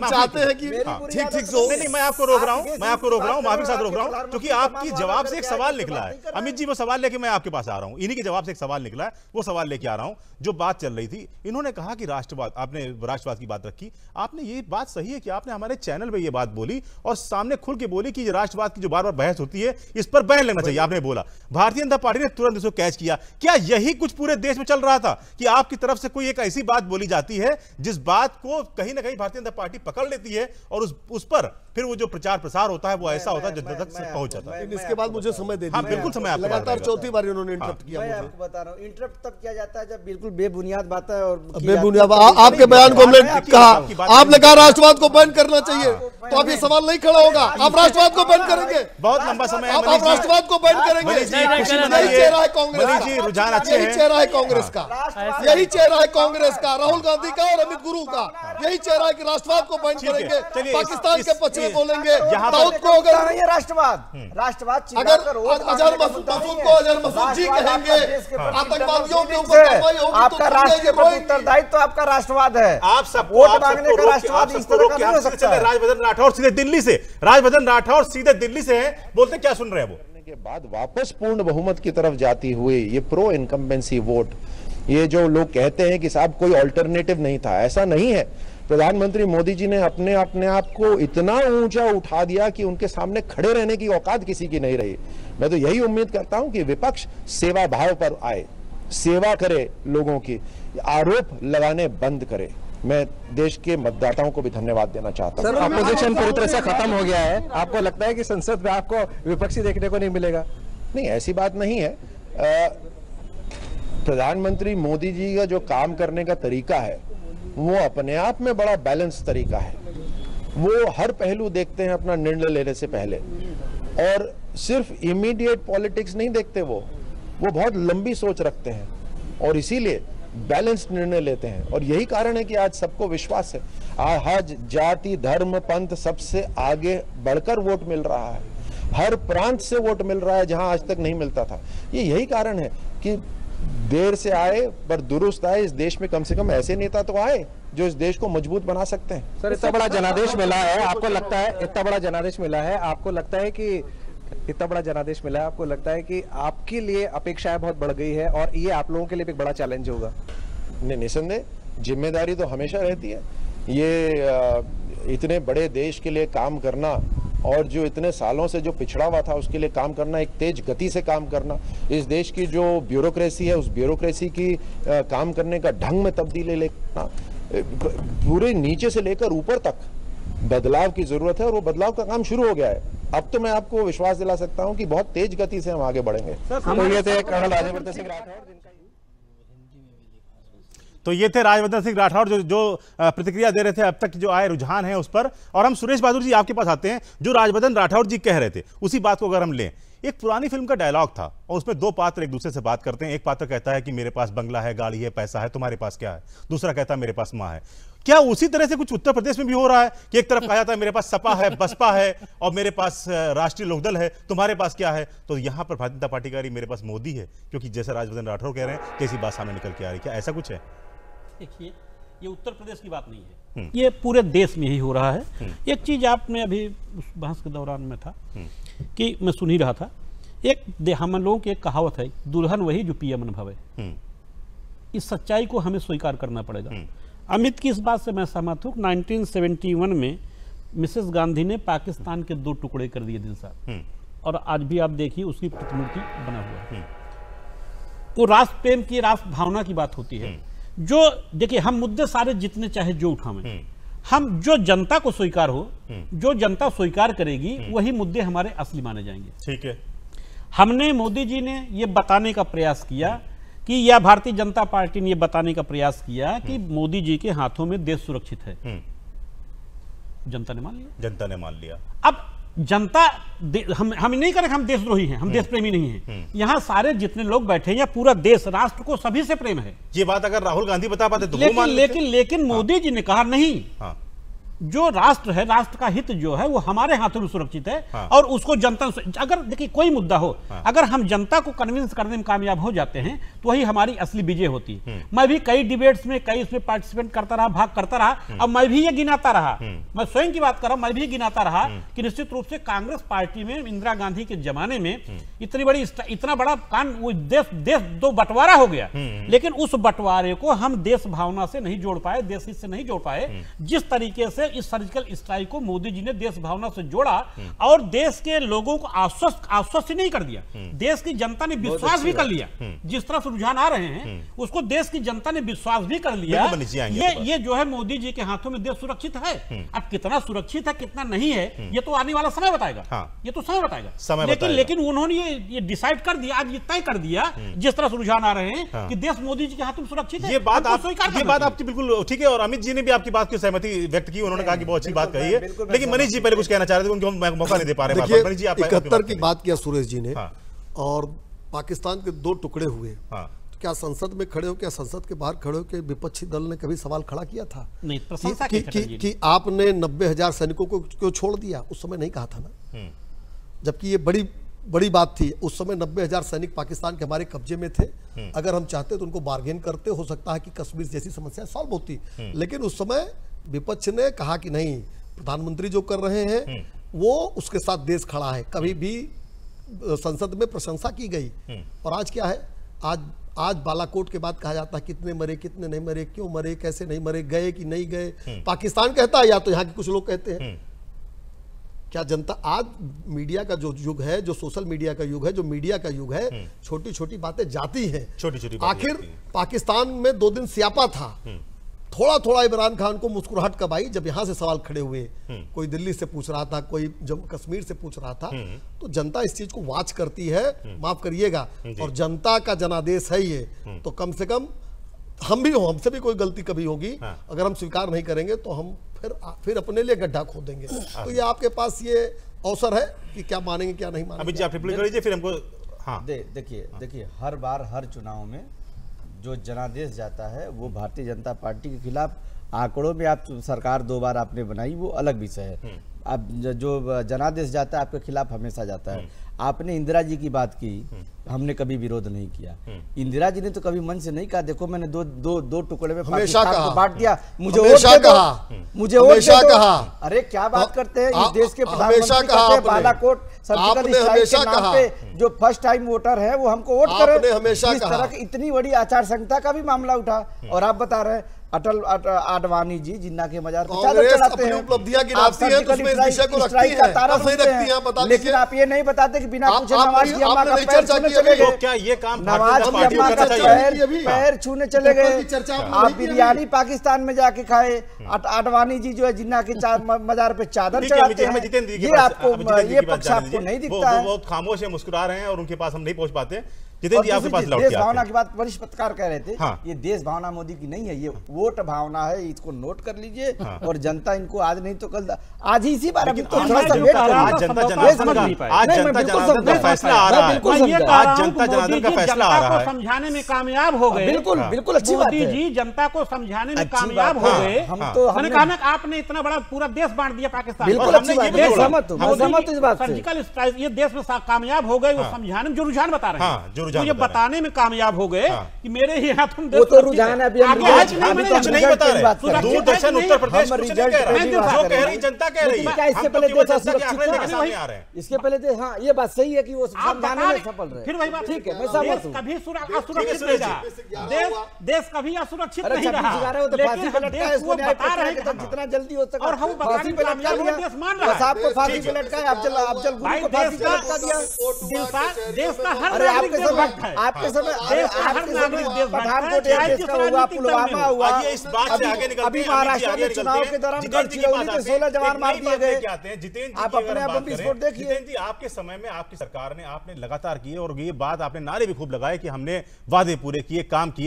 चाहते हैं कि ठीक हो। नहीं, मैं आपको रोक रहा हूँ, माफी के साथ रोक रहा हूँ, क्योंकि आपकी जवाब से एक सवाल निकला है। अमित जी, वो सवाल लेके मैं आपके पास आ रहा हूँ, इन्हीं के जवाब से एक सवाल निकला है, वो सवाल लेके आ रहा हूँ। जो बात चल रही थी, इन्होंने कहा कि राष्ट्रवाद, आपने राष्ट्रवाद की बात रखी। आपने ये बात सही है कि आपने हमारे चैनल पे ये बात बोली और सामने खुल के बोली कि राष्ट्रवाद की जो बार बार बहस होती है, इस पर बैन लगना चाहिए। आपने बोला, भारतीय जनता पार्टी ने तुरंत इसको कैच किया। क्या यही कुछ पूरे देश में चल रहा था कि आपकी तरफ से कोई एक ऐसी बात बोली जाती है जिस बात को कहीं ना कहीं भारतीय जनता पार्टी पकड़ लेती है और उस पर फिर वो जो प्रचार प्रसार होता है वो ऐसा होता है जनता तक पहुंच जाता है? इसके बाद मुझे समय दे दीजिए। हाँ, बिल्कुल समय। लगातार चौथी बार इन्होंने इंटरप्ट किया। मैं आपको बता रहा हूँ, इंटरप्ट तब किया जाता है जब बिल्कुल बेबुनियाद बात है। और बेबुनियाद आपके बयान को हमने कहा, आपने कहा राष्ट्रवाद को बैन करना चाहिए, तो अब ये सवाल नहीं खड़ा होगा। आप राष्ट्रवाद को बैन करेंगे, बहुत लंबा समय है। आप राष्ट्रवाद को बैन करेंगे। यही चेहरा है कांग्रेस का, रुझान अच्छे यही चेहरा है कांग्रेस का, यही चेहरा है कांग्रेस का, राहुल गांधी का और अमित गुरु का। यही चेहरा है कि राष्ट्रवाद को बैन करेंगे, पाकिस्तान के पक्ष में बोलेंगे। दाऊद को अगर नहीं है राष्ट्रवाद अगर अजहर मसूद को अजहर मसूद जी कहेंगे, आतंकवादियों के ऊपर कार्रवाई होगी, आपका राष्ट्र के उत्तरदायित्व तो आपका राष्ट्रवाद है। आप सब वोट मांगने का राष्ट्रवाद इस तरह का नहीं हो सकता है। राजभवन राठौर सीधे दिल्ली से, राजभवन राठौर सीधे दिल्ली से हैं, बोलते क्या सुन रहे हैं वो के बाद वापस पूर्ण बहुमत की तरफ जाती हुई ये प्रो इनकम्बेंसी वोट, ये जो लोग कहते हैं कि साहब कोई अल्टरनेटिव नहीं था, ऐसा नहीं है। प्रधानमंत्री मोदी जी ने अपने आप को इतना ऊंचा उठा दिया कि उनके सामने खड़े रहने की औकात किसी की नहीं रही। मैं तो यही उम्मीद करता हूं कि विपक्ष सेवा भाव पर आए, सेवा करे लोगों की, आरोप लगाने बंद करे। मैं देश के मतदाताओं को भी धन्यवाद देना चाहता हूं। अपोजिशन पूरी तरह से खत्म हो गया है, आपको लगता है कि संसद में आपको विपक्षी देखने को नहीं मिलेगा? नहीं, ऐसी बात नहीं है। प्रधानमंत्री मोदी जी का जो काम करने का तरीका है वो अपने आप में बड़ा बैलेंस तरीका है। वो हर पहलू देखते हैं अपना निर्णय लेने से पहले, और सिर्फ इमीडिएट पॉलिटिक्स नहीं देखते। वो बहुत लंबी सोच रखते हैं और इसीलिए बैलेंस्ड निर्णय लेते हैं। और यही कारण है कि आज सबको विश्वास है, आज जाति धर्म पंथ सबसे आगे बढ़कर वोट मिल रहा है, हर प्रांत से वोट मिल रहा है जहां आज तक नहीं मिलता था। यही कारण है कि देर से आए पर दुरुस्त आए। इस देश में कम से कम ऐसे नेता तो आए जो इस देश को मजबूत बना सकते हैं। सर, इतना बड़ा जनादेश मिला है, आपको लगता है इतना बड़ा जनादेश मिला है, आपको लगता है कि इतना बड़ा जनादेश मिला है, आपको लगता है कि आपके लिए अपेक्षाएं बहुत बढ़ गई है और ये आप लोगों के लिए भी एक बड़ा चैलेंज होगा? नहीं, निसंदेह जिम्मेदारी तो हमेशा रहती है। ये इतने बड़े देश के लिए काम करना और जो इतने सालों से जो पिछड़ा हुआ था उसके लिए काम करना, एक तेज गति से काम करना, इस देश की जो ब्यूरोक्रेसी है उस ब्यूरोक्रेसी की काम करने का ढंग में तब्दीली लेना, पूरे नीचे से लेकर ऊपर तक बदलाव की जरूरत है और वो बदलाव का काम शुरू हो गया है। अब तो मैं आपको विश्वास दिला सकता हूं कि बहुत तेज गति से हम आगे बढ़ेंगे। तो ये थे राजवर्धन सिंह राठौर जो प्रतिक्रिया दे रहे थे अब तक जो आए रुझान है उस पर। और हम सुरेश बहादुर जी आपके पास आते हैं। जो राजवर्धन राठौर जी कह रहे थे उसी बात को अगर हम लें, एक पुरानी फिल्म का डायलॉग था और उसमें दो पात्र एक दूसरे से बात करते हैं। एक पात्र कहता है कि मेरे पास बंगला है, गाड़ी है, पैसा है, तुम्हारे पास क्या है? दूसरा कहता है मेरे पास माँ है। क्या उसी तरह से कुछ उत्तर प्रदेश में भी हो रहा है कि एक तरफ कहा जाता है मेरे पास सपा है, बसपा है और मेरे पास राष्ट्रीय लोकदल है, तुम्हारे पास क्या है? तो यहाँ पर भारतीय जनता पार्टी का मेरे पास मोदी है, क्योंकि जैसे राजवर्धन राठौर कह रहे हैं कैसी बात सामने निकल के आ रही है। क्या ऐसा कुछ है? देखिए, ये उत्तर प्रदेश की बात नहीं है, ये पूरे देश में ही हो रहा है। एक चीज आपने अभी उस बहस के दौरान में था कि मैं सुन ही रहा था, एक हम लोगों की एक कहावत है, दुल्हन वही जो पिया मन भावे। इस सच्चाई को हमें स्वीकार करना पड़ेगा। अमित की इस बात से मैं सहमत हूँ। 1971 में मिसेस गांधी ने पाकिस्तान के 2 टुकड़े कर दिए दिल साहब, और आज भी आप देखिए उसकी प्रतिमूर्ति बना हुआ है। वो राष्ट्र प्रेम की, राष्ट्र भावना की बात होती है। जो देखिए, हम मुद्दे सारे जितने चाहे जो उठावें, हम जो जनता को स्वीकार हो, जो जनता स्वीकार करेगी वही मुद्दे हमारे असली माने जाएंगे। ठीक है। हमने, मोदी जी ने ये बताने का प्रयास किया कि, या भारतीय जनता पार्टी ने ये बताने का प्रयास किया कि मोदी जी के हाथों में देश सुरक्षित है। जनता ने मान लिया। जनता ने मान लिया। अब जनता, हम नहीं करें हम देशद्रोही हैं, हम देश प्रेमी नहीं हैं। यहाँ सारे जितने लोग बैठे हैं, या पूरा देश, राष्ट्र को सभी से प्रेम है। ये बात अगर राहुल गांधी बता पाते तो लेकिन मोदी जी ने कहा नहीं, जो राष्ट्र है, राष्ट्र का हित जो है वो हमारे हाथों में सुरक्षित है। और उसको जनता, अगर देखिए कोई मुद्दा हो, अगर हम जनता को कन्विंस करने में कामयाब हो जाते हैं तो वही हमारी असली विजय होती है। मैं भी कई डिबेट्स में, कई इसमें पार्टिसिपेट करता रहा, भाग करता रहा। अब मैं भी ये गिनाता रहा, मैं स्वयं की बात कर रहा हूं, मैं भी गिनाता रहा कि निश्चित रूप से कांग्रेस पार्टी में इंदिरा गांधी के जमाने में इतना बड़ा कांड, वो देश 2 बंटवारा हो गया। लेकिन उस बंटवारे को हम देश भावना से नहीं जोड़ पाए, देश हित से नहीं जोड़ पाए। जिस तरीके से इस सर्जिकल स्ट्राइक को मोदी जी ने देश भावना से जोड़ा और देश के लोगों को आश्वस्त नहीं कर दिया, देश की जनता ने विश्वास भी कर लिया। जिस तरह से रुझान आ रहे हैं उसको देश की जनता ने विश्वास भी कर लिया। ये जो है मोदी जी के हाथों में देश सुरक्षित है। अब कितना सुरक्षित है कितना नहीं है ये तो आने वाला समय बताएगा। ये तो समय बताएगा। लेकिन उन्होंने ये डिसाइड कर दिया, आज ये तय कर दिया, जिस तरह से रुझान आ रहे हैं कि देश मोदी जी के हाथों में सुरक्षित है। ये बात आपकी बिल्कुल ठीक है और अमित जी ने भी आपकी बात की सहमति व्यक्त की। उन्होंने उन्होंने कहा कि बहुत अच्छी बात कही है, लेकिन मनीष जी पहले कुछ कहना चाह रहे थे, उनको हम मौका नहीं दे पा रहे। देखिए, मनीष जी, आप 71 की बात किया सुरेश जी ने, और पाकिस्तान के 2 टुकड़े हुए, तो क्या संसद में खड़े हो, क्या संसद के बाहर खड़े हो के विपक्षी दल ने कभी सवाल खड़ा किया था नहीं, कि आपने 90,000 सैनिकों को क्यों छोड़ दिया? उस समय नहीं कहा था ना, जबकि ये बड़ी बात थी। उस समय 90,000 सैनिक पाकिस्तान के हमारे कब्जे में थे। अगर हम चाहते तो उनको बार्गेन करते, हो सकता है कि कश्मीर जैसी समस्या सॉल्व होती, लेकिन उस समय विपक्ष ने कहा कि नहीं, प्रधानमंत्री जो कर रहे हैं वो उसके साथ देश खड़ा है। कभी भी संसद में प्रशंसा की गई। और आज क्या है, आज बालाकोट के बाद कहा जाता है कितने मरे, कितने नहीं मरे, क्यों मरे, कैसे नहीं मरे, गए कि नहीं गए, पाकिस्तान कहता है या तो यहाँ के कुछ लोग कहते हैं। क्या जनता, आज मीडिया का जो युग है, जो सोशल मीडिया का युग है, जो मीडिया का युग है, छोटी छोटी बातें जाती हैं। छोटी आखिर पाकिस्तान में 2 दिन स्यापा था, थोड़ा थोड़ा इमरान खान को मुस्कुराहट कब आई, जब यहां से सवाल खड़े हुए, कोई दिल्ली से पूछ रहा था, कोई जम्मू कश्मीर से पूछ रहा था। तो जनता इस चीज को वॉच करती है, माफ करिएगा, और जनता का जनादेश है ये, तो कम से कम हम भी हो, हमसे भी कोई गलती कभी होगी, अगर हम स्वीकार नहीं करेंगे तो हम फिर अपने लिए गड्ढा खोदेंगे। तो ये आपके पास ये अवसर है कि क्या मानेंगे क्या नहीं मानेंगे। अभी जी आप रिप्लाई करिए, फिर हमको। हाँ, देखिए हर बार हर चुनाव में जो जनादेश जाता है वो भारतीय जनता पार्टी के खिलाफ। आंकड़ों में आप सरकार 2 बार आपने बनाई, वो अलग विषय है। अब जो जनादेश जाता है आपके खिलाफ हमेशा जाता है। आपने इंदिरा जी की बात की, हमने कभी विरोध नहीं किया। इंदिरा जी ने तो कभी मन से नहीं कहा देखो मैंने दो टुकड़े में पाकिस्तान को बांट दिया, मुझे वोट दे दो, मुझे वोट दे दो। अरे क्या बात करते हैं, इस देश के प्रधानमंत्री कहते हैं बालाकोट सर्जिकल स्ट्राइक के नाम पे जो फर्स्ट टाइम वोटर है वो हमको वोट करे। इस तरह की इतनी बड़ी आचार संहिता का भी मामला उठा, और आप बता रहे हैं अटल आडवाणी जी जिन्ना के मजार पे चादर चढ़ाते हैं, उपलब्धियां गिनाती है, तो उसमें इस विषय को रखती है, तारा नहीं रखती हैं, बता लेकिन आप ये नहीं बताते कि बिना पूछे नवाज की अम्मा का पैर छूने चले गए। क्या ये काम नवाज की अम्मा का पैर छूने चले गए? आप बिरयानी पाकिस्तान में जाके खाए, आडवाणी जी जो है जिन्ना के मजार पे चादर चढ़ाते हैं, ये आपको ये पक्ष आपको नहीं दिखता है। बहुत खामोश है, मुस्कुरा रहे हैं और उनके पास हम नहीं पहुंच पाते। जितेंद्र जी आपके पास लौट देश भावना की बात वरिष्ठ पत्रकार कह रहे थे। ये देश भावना मोदी की नहीं है, ये वोट भावना है, इसको नोट कर लीजिए। और जनता इनको आज नहीं तो कल, आज ही इसी बार, अभी तो थोड़ा सा वेट करो। आज जनता जनार्दन का फैसला आ रहा है, आज जनता जनार्दन का फैसला आ रहा है, समझाने में कामयाब हो गए। बिल्कुल बिल्कुल अच्छी बात है, मोदी जी जनता को समझाने में कामयाब हो गए। हम तो मैंने कहा ना आपने इतना बड़ा पूरा देश बांट दिया पाकिस्तान, बिल्कुल अच्छी बात है, सहमत इस बात से। सर्जिकल स्ट्राइक ये देश में कामयाब हो गए, वो समझाने में जो रुझान बता रहे हैं, जो ये बताने में कामयाब हो गए कि मेरे ही हाथ में वो तो रुझान है। अभी कुछ नहीं बता रहे, दूरदर्शन उत्तर प्रदेश कुछ नहीं कह रहा है, जो कह रही जनता कह रही है। क्या इससे पहले देश असुरक्षित, इसके पहले देश, हाँ ये बात सही है कि वो समझाने में सफल रहे। फिर वही बात, ठीक है, मैं सहमत हूं। कभी असुरक्षित नहीं रहा देश, कभी असुरक्षित नहीं रहा, फांसी पे लटका है, इसको न्याय पहुंचाने के तक जितना जल्दी हो सके, और हम फांसी पे लटका दिया, बस आपको फांसी पे लटका है, अफजल गुरु को फांसी पे लटका दिया। देश का हर अरे आपके समय पठानकोट देश का हुआ, पुलवामा हुआ, अभी महाराष्ट्र में चुनाव के दौरान गढ़चिरौली के 16 जवान मार दिए गए। आप अपने आप विस्फोट देखिए। जितेंद्र जी आपके समय में आपकी सरकार ने आपने लगातार किए, और ये बात आपने नारे भी खूब लगाए कि हमने वादे पूरे किए,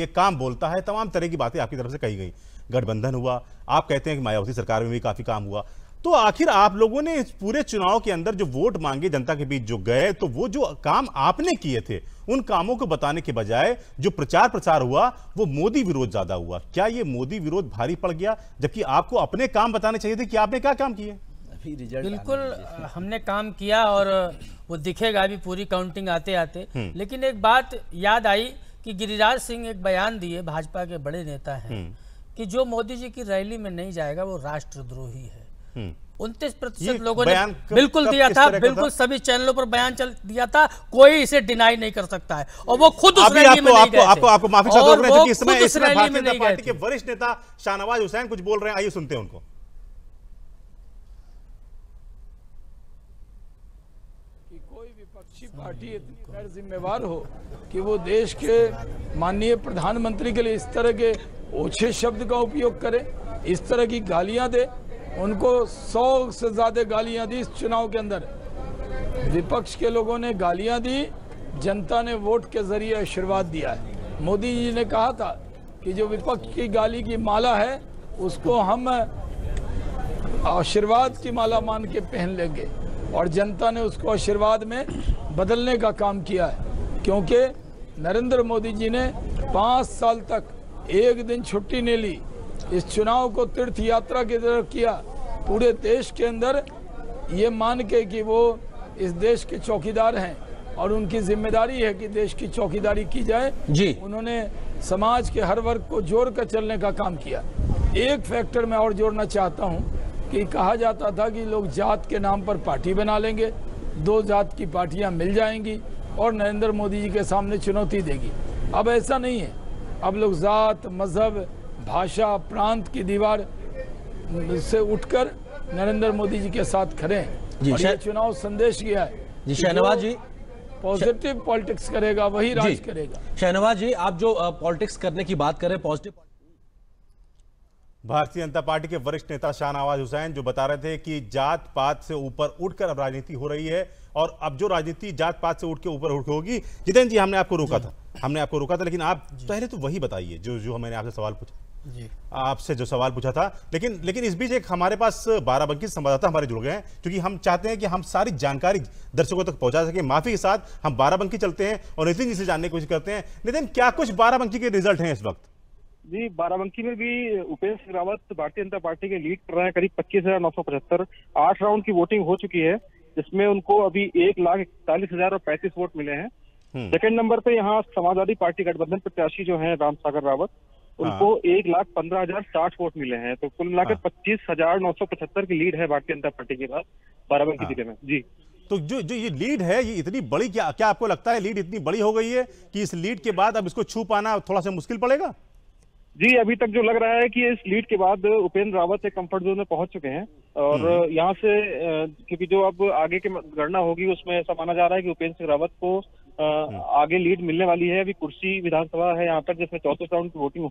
काम बोलता है, तमाम तरह की बातें आपकी तरफ से कही गई। गठबंधन हुआ, आप कहते हैं कि मायावती सरकार में भी काफी काम हुआ। तो आखिर आप लोगों ने इस पूरे चुनाव के अंदर जो वोट मांगे जनता के बीच जो गए, तो वो जो काम आपने किए थे उन कामों को बताने के बजाय जो प्रचार हुआ वो मोदी विरोध ज्यादा हुआ। क्या ये मोदी विरोध भारी पड़ गया, जबकि आपको अपने काम बताने चाहिए थे कि आपने क्या काम किए? बिल्कुल हमने काम किया और वो दिखेगा अभी पूरी काउंटिंग आते आते। लेकिन एक बात याद आई कि गिरिराज सिंह एक बयान दिए, भाजपा के बड़े नेता हैं, कि जो मोदी जी की रैली में नहीं जाएगा वो राष्ट्रद्रोही है। 29% लोगों ने बिल्कुल दिया था, बिल्कुल सभी चैनलों पर बयान चल दिया था, कोई इसे डिनाई नहीं कर सकता है। और वो खुद उस रैली में नहीं गए थे। आपको माफी चाहता हूं क्योंकि इस समय भारतीय जनता पार्टी के वरिष्ठ नेता शाहनवाज हुसैन कुछ बोल रहे हैं, आइए सुनते हैं उनको। कि कोई विपक्षी पार्टी इतनी जिम्मेवार हो कि वो देश के माननीय प्रधानमंत्री के लिए इस तरह के ओछे शब्द का उपयोग करे, इस तरह की गालियां दे। उनको 100 से ज्यादा गालियां दी इस चुनाव के अंदर। विपक्ष के लोगों ने गालियां दी, जनता ने वोट के जरिए आशीर्वाद दिया है। मोदी जी ने कहा था कि जो विपक्ष की गाली की माला है उसको हम आशीर्वाद की माला मान के पहन लेंगे और जनता ने उसको आशीर्वाद में बदलने का काम किया है, क्योंकि नरेंद्र मोदी जी ने 5 साल तक एक दिन छुट्टी नहीं ली। इस चुनाव को तीर्थ यात्रा की तरह किया, पूरे देश के अंदर ये मान के कि वो इस देश के चौकीदार हैं और उनकी जिम्मेदारी है कि देश की चौकीदारी की जाए जी। उन्होंने समाज के हर वर्ग को जोड़ कर चलने का काम किया। एक फैक्टर मैं और जोड़ना चाहता हूं कि कहा जाता था कि लोग जात के नाम पर पार्टी बना लेंगे, 2 जात की पार्टियां मिल जाएंगी और नरेंद्र मोदी जी के सामने चुनौती देगी। अब ऐसा नहीं है, अब लोग जात, मजहब, भाषा, प्रांत की दीवार से उठकर नरेंद्र मोदी जी के साथ खड़े हैं और ये चुनाव संदेश गया है जी। शहनवाज जी, पॉजिटिव पॉलिटिक्स करेगा वही राज करेगा। शहनवाज जी, आप जो पॉलिटिक्स करने की बात करें, पॉजिटिव भारतीय जनता पार्टी के वरिष्ठ नेता शाहनवाज हुसैन जो बता रहे थे कि जात पात से ऊपर उठकर अब राजनीति हो रही है और अब जो राजनीति जात पात से उठ के ऊपर उठ होगी। जितेंद्र जी, हमने आपको रोका था, लेकिन आप पहले तो वही बताइए जो मैंने आपसे सवाल पूछा जी, आपसे जो सवाल पूछा था। लेकिन इस बीच एक हमारे पास बाराबंकी संवाददाता हमारे जुड़ गए हैं, क्योंकि हम चाहते हैं कि हम सारी जानकारी दर्शकों तक पहुंचा सके। माफी के साथ हम बाराबंकी चलते हैं और नितिन जी से जानने की कोशिश करते हैं। नितिन, क्या कुछ बाराबंकी के रिजल्ट हैं इस वक्त? जी, बाराबंकी में भी उपेंद्र सिंह रावत भारतीय जनता पार्टी के लीड कर रहे हैं, करीब 25,975। 8 राउंड की वोटिंग हो चुकी है, जिसमें उनको अभी 1,41,035 वोट मिले हैं। सेकंड नंबर पे यहाँ समाजवादी पार्टी गठबंधन प्रत्याशी जो हैं राम सागर रावत, उनको 1,15,060 वोट मिले हैं। तो कुल मिलाकर 25,975 की लीड है भारतीय जनता पार्टी के पास बाराबंकी जिले में जी। तो जो ये लीड है, ये इतनी बड़ी, क्या आपको लगता है लीड इतनी बड़ी हो गई है कि इस लीड के बाद अब इसको छू पाना थोड़ा सा मुश्किल पड़ेगा? जी, अभी तक जो लग रहा है कि इस लीड के बाद उपेंद्र रावत एक कंफर्ट जोन में पहुंच चुके हैं और यहाँ से क्योंकि जो अब आगे की गणना होगी उसमें ऐसा माना जा रहा है कि उपेंद्र सिंह रावत को आगे लीड मिलने वाली है। अभी कुर्सी विधानसभा है यहाँ पर, जिसमें 34 राउंड की वोटिंग